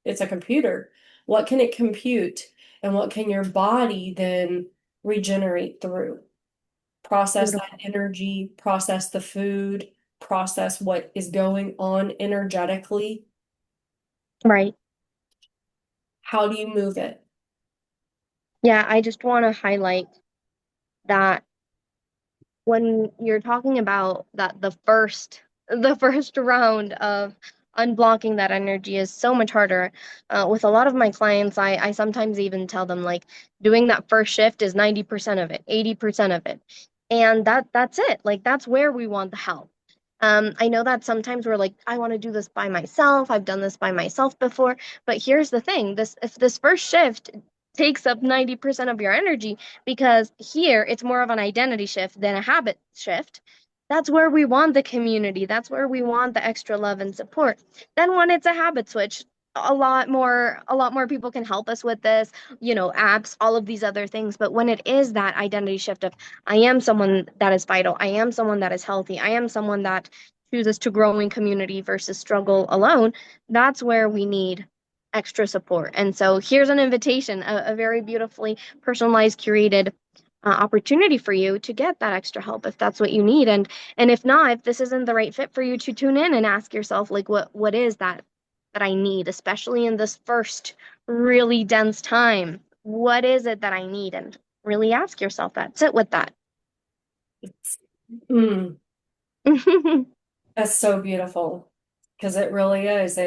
it's a computer. What can it compute and what can your body then regenerate through? Process that Beautiful. energy, process the food, process what is going on energetically. Right. How do you move it? Yeah, I just want to highlight that when you're talking about that the first round of unblocking that energy is so much harder. With a lot of my clients, I sometimes even tell them like doing that first shift is 90% of it, 80% of it. And that's it. Like that's where we want the help. I know that sometimes we're like, I want to do this by myself. I've done this by myself before. But here's the thing, this if this first shift takes up 90% of your energy, because here it's more of an identity shift than a habit shift. That's where we want the community. That's where we want the extra love and support. Then when it's a habit switch, a lot more people can help us with this, apps, all of these other things. But when it is that identity shift of I am someone that is vital, I am someone that is healthy, I am someone that chooses to grow in community versus struggle alone, that's where we need extra support. And so here's an invitation, a very beautifully personalized, curated opportunity for you to get that extra help if that's what you need. And if not, if this isn't the right fit for you, to tune in and ask yourself like what is that I need, especially in this first really dense time. What is it that I need? And really ask yourself that. Sit with that. Mm, that's so beautiful because it really is.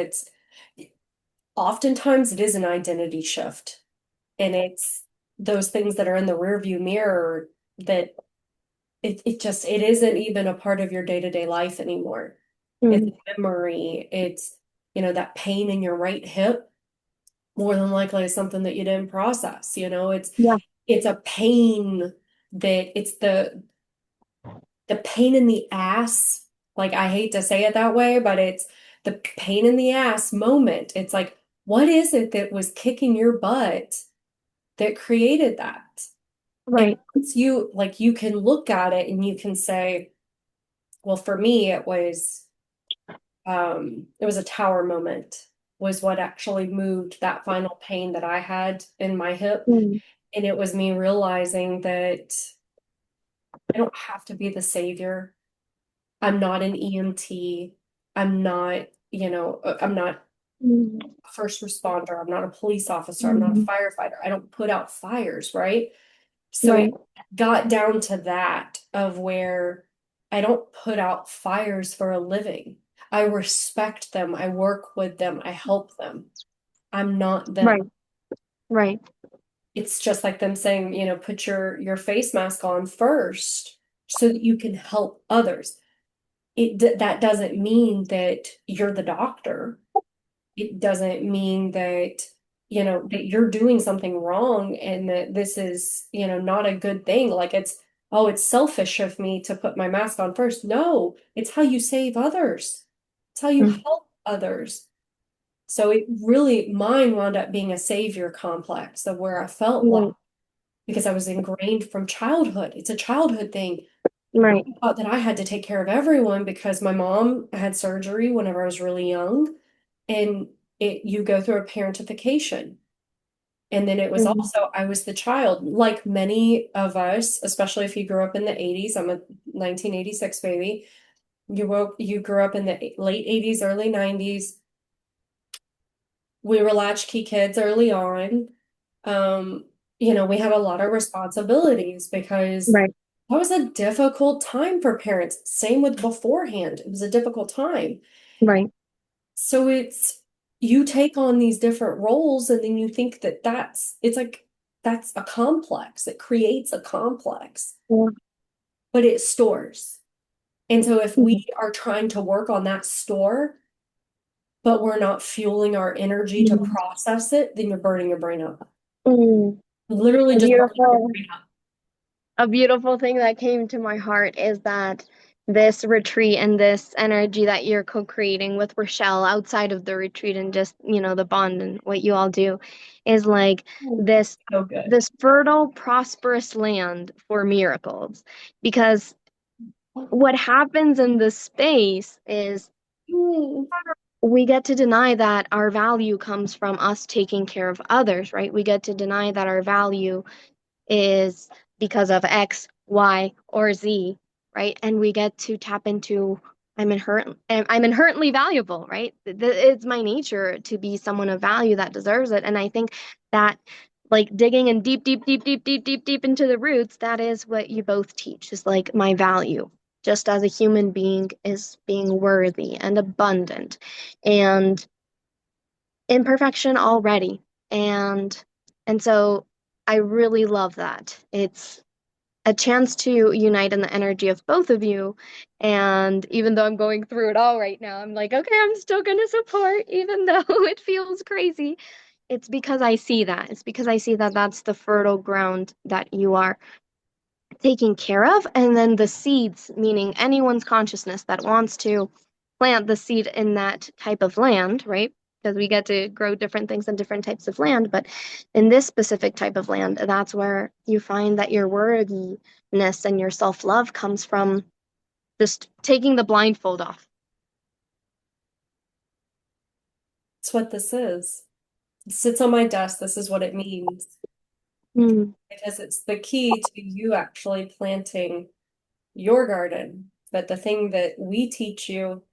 oftentimes it is an identity shift. And it's those things that are in the rearview mirror that it isn't even a part of your day-to-day life anymore. It's Mm. memory. It's, that pain in your right hip, more than likely is something that you didn't process. Yeah. It's a pain that it's the pain in the ass. Like I hate to say it that way, but it's the pain in the ass moment. It's like, what is it that was kicking your butt that created that? And Right. once you can look at it and you can say, well, for me, it was a tower moment was what actually moved that final pain that I had in my hip. Mm. And it was me realizing that I don't have to be the savior. I'm not an EMT. I'm not Mm. a first responder. I'm not a police officer. I'm not a Mm. firefighter. I don't put out fires, right? So it Right. got down to that of where I don't put out fires for a living. I respect them. I work with them. I help them. I'm not Right. them. Right. It's just like them saying, put your face mask on first so that you can help others. That doesn't mean that you're the doctor. It doesn't mean that you're doing something wrong and that this is, not a good thing. Like it's selfish of me to put my mask on first. No, it's how you save others. It's how you Mm. help others. So it really, mine wound up being a savior complex of where I felt like, Right. because I was ingrained from childhood. It's a childhood thing. Right. I thought that I had to take care of everyone because my mom had surgery whenever I was really young. And you go through a parentification. And then it was Mm. also, I was the child, like many of us, especially if you grew up in the 80s. I'm a 1986 baby. You grew up in the late 80s, early 90s. We were latchkey kids early on. Um, we had a lot of responsibilities because Right. that was a difficult time for parents. Same with beforehand. It was a difficult time. Right. So you take on these different roles and then you think that it's like that's a complex. It creates a complex, Yeah. but it stores. And so if we Mm. are trying to work on that store, but we're not fueling our energy to Mm. process it, then you're burning your brain up. Mm. Literally A just burning your beautiful, brain up. a beautiful thing that came to my heart is that this retreat and this energy that you're co-creating with Rochelle outside of the retreat and just, the bond and what you all do is like this So good. this fertile, prosperous land for miracles. Because what happens in this space is Mm. we get to deny that our value comes from us taking care of others, right? We get to deny that our value is because of X, Y, or Z, right? And we get to tap into I'm inherently valuable, right? It's my nature to be someone of value that deserves it. And I think that like digging in deep, deep, deep, deep, deep, deep, deep into the roots, that is what you both teach, is like my value, just as a human being is being worthy and abundant and imperfection already. And so I really love that. It's a chance to unite in the energy of both of you. And even though I'm going through it all right now, I'm like, okay, I'm still going to support, even though it feels crazy. It's because I see that. It's because I see that that's the fertile ground that you are taken care of. And then the seeds, meaning anyone's consciousness that wants to plant the seed in that type of land, right? Because we get to grow different things in different types of land. But in this specific type of land, that's where you find that your worthiness and your self love comes from just taking the blindfold off. It's what this is. It sits on my desk. This is what it means. Mm. Because it's the key to you actually planting your garden. But the thing that we teach you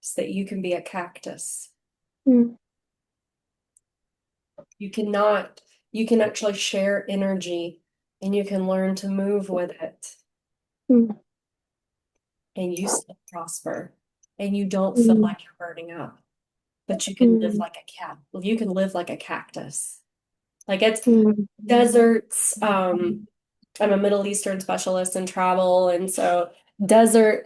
is that you can be a cactus. Mm. You cannot, you can actually share energy and you can learn to move with it Mm. and you still prosper and you don't feel Mm. like you're burning up. but you can live Mm, like a cat. You can live like a cactus. Like it's mm, deserts. I'm a Middle Eastern specialist in travel, and so desert,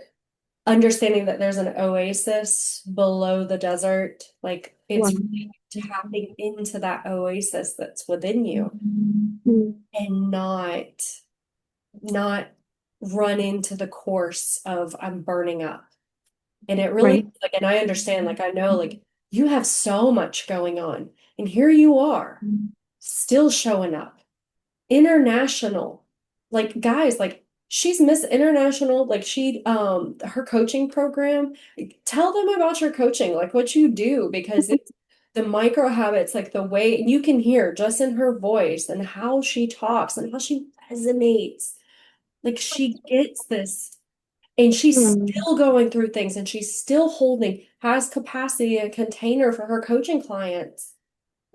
understanding that there's an oasis below the desert, like wow. it's really tapping into that oasis that's within you Mm, and not run into the course of I'm burning up. And it really right. like, and I understand, like I know like you have so much going on, and here you are still showing up international. Like guys, like she's Miss International, like she her coaching program. Tell them about your coaching, like what you do, because it's the micro habits, like the way you can hear just in her voice and how she talks and how she resonates. Like she gets this and she's Mm, still going through things and she's still holding, has capacity and container for her coaching clients.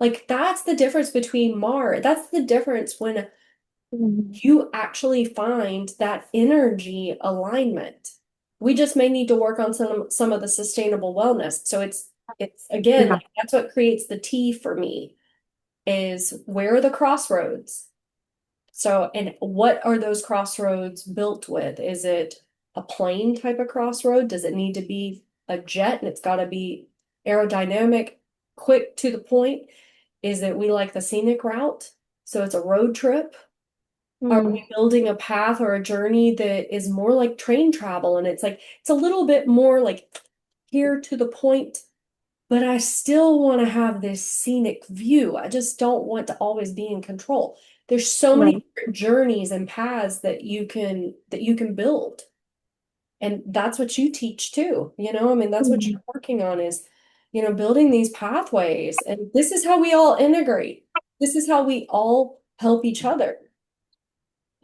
Like that's the difference between Mar. That's the difference when mm, you actually find that energy alignment. We just may need to work on some of the sustainable wellness. So it's again yeah. like that's what creates the T for me is where are the crossroads? So and what are those crossroads built with? Is it a plane type of crossroad? Does it need to be a jet and it's got to be aerodynamic, quick to the point? Is it we like the scenic route? So it's a road trip. Are Mm, we building a path or a journey that is more like train travel? And it's like, it's a little bit more like here to the point, but I still want to have this scenic view. I just don't want to always be in control. There's so many right. different journeys and paths that you can build. And that's what you teach too. I mean, that's what Mm, you're working on is, building these pathways. And this is how we all integrate. This is how we all help each other.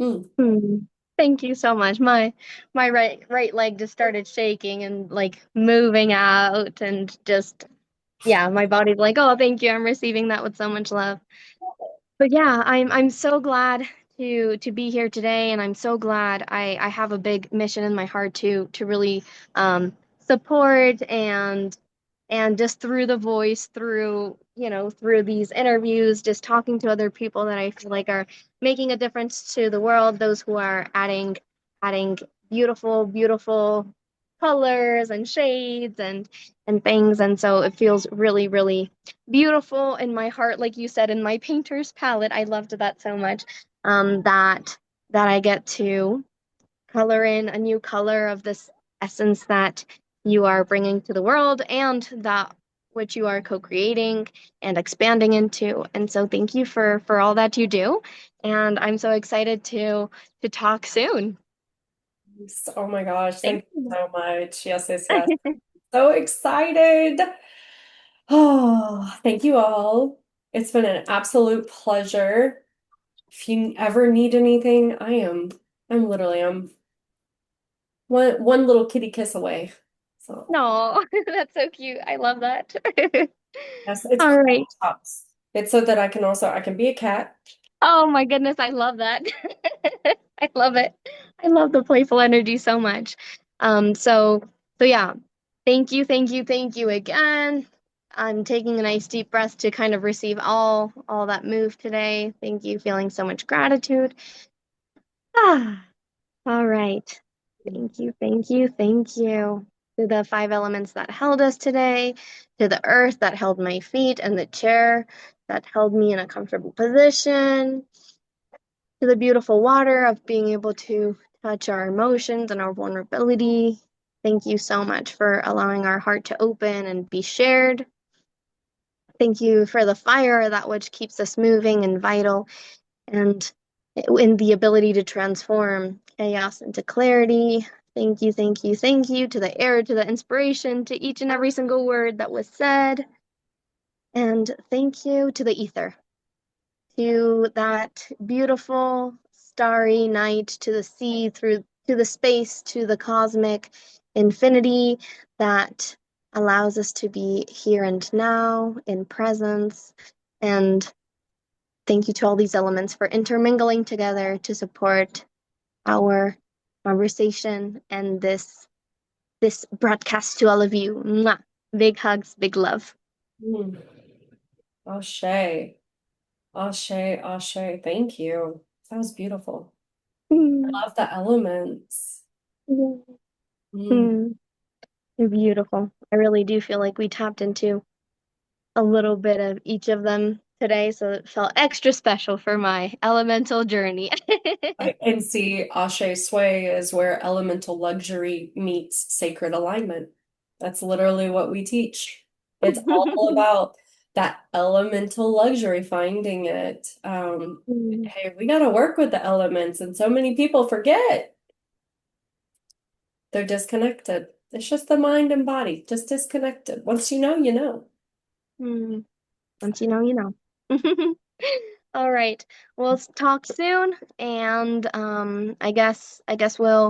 Mm. mm. Thank you so much. My right leg just started shaking and like moving out and just yeah, my body's like, "Oh, thank you. I'm receiving that with so much love." But yeah, I'm so glad to be here today, and I'm so glad I have a big mission in my heart to really support and just through the voice, through through these interviews, just talking to other people that I feel like are making a difference to the world, those who are adding beautiful colors and shades and things, and so it feels really beautiful in my heart, like you said, in my painter's palette. I loved that so much. That I get to color in a new color of this essence that you are bringing to the world and that which you are co-creating and expanding into. And so thank you for all that you do. And I'm so excited to talk soon. Oh my gosh, Thank thank you you. so much. Yes, yes, yes. So excited. Oh, thank you all. It's been an absolute pleasure. If you ever need anything, I'm one little kitty kiss away. So No, that's so cute. I love that. yes, it's All crop right. tops. It's so that I can be a cat. Oh my goodness, I love that. I love it. I love the playful energy so much. So yeah, thank you again. I'm taking a nice deep breath to kind of receive all that move today. Thank you, feeling so much gratitude. Ah, all right. Thank you. To the five elements that held us today, to the earth that held my feet, and the chair that held me in a comfortable position, to the beautiful water of being able to touch our emotions and our vulnerability. Thank you so much for allowing our heart to open and be shared. Thank you for the fire, that which keeps us moving and vital, and in the ability to transform chaos into clarity. Thank you to the air, to the inspiration, to each and every single word that was said. And thank you to the ether, to that beautiful starry night, to the sea, through to the space, to the cosmic infinity that allows us to be here and now in presence. And thank you to all these elements for intermingling together to support our conversation and this broadcast to all of you. Mwah. Big hugs, big love. Mm. Ashe, ashe, ashe. Thank you. That was beautiful. I Mm, love the elements. mm, Mm. mm. They're beautiful. I really do feel like we tapped into a little bit of each of them today, so it felt extra special for my elemental journey. And see, Ashe Sway is where elemental luxury meets sacred alignment. That's literally what we teach. It's all about that elemental luxury, finding it. Mm, Hey, we got to work with the elements, and so many people forget they're disconnected. It's just the mind and body, just disconnected. Once you know, you know. mm. Once you know, you know. All right. We'll talk soon, and I guess we'll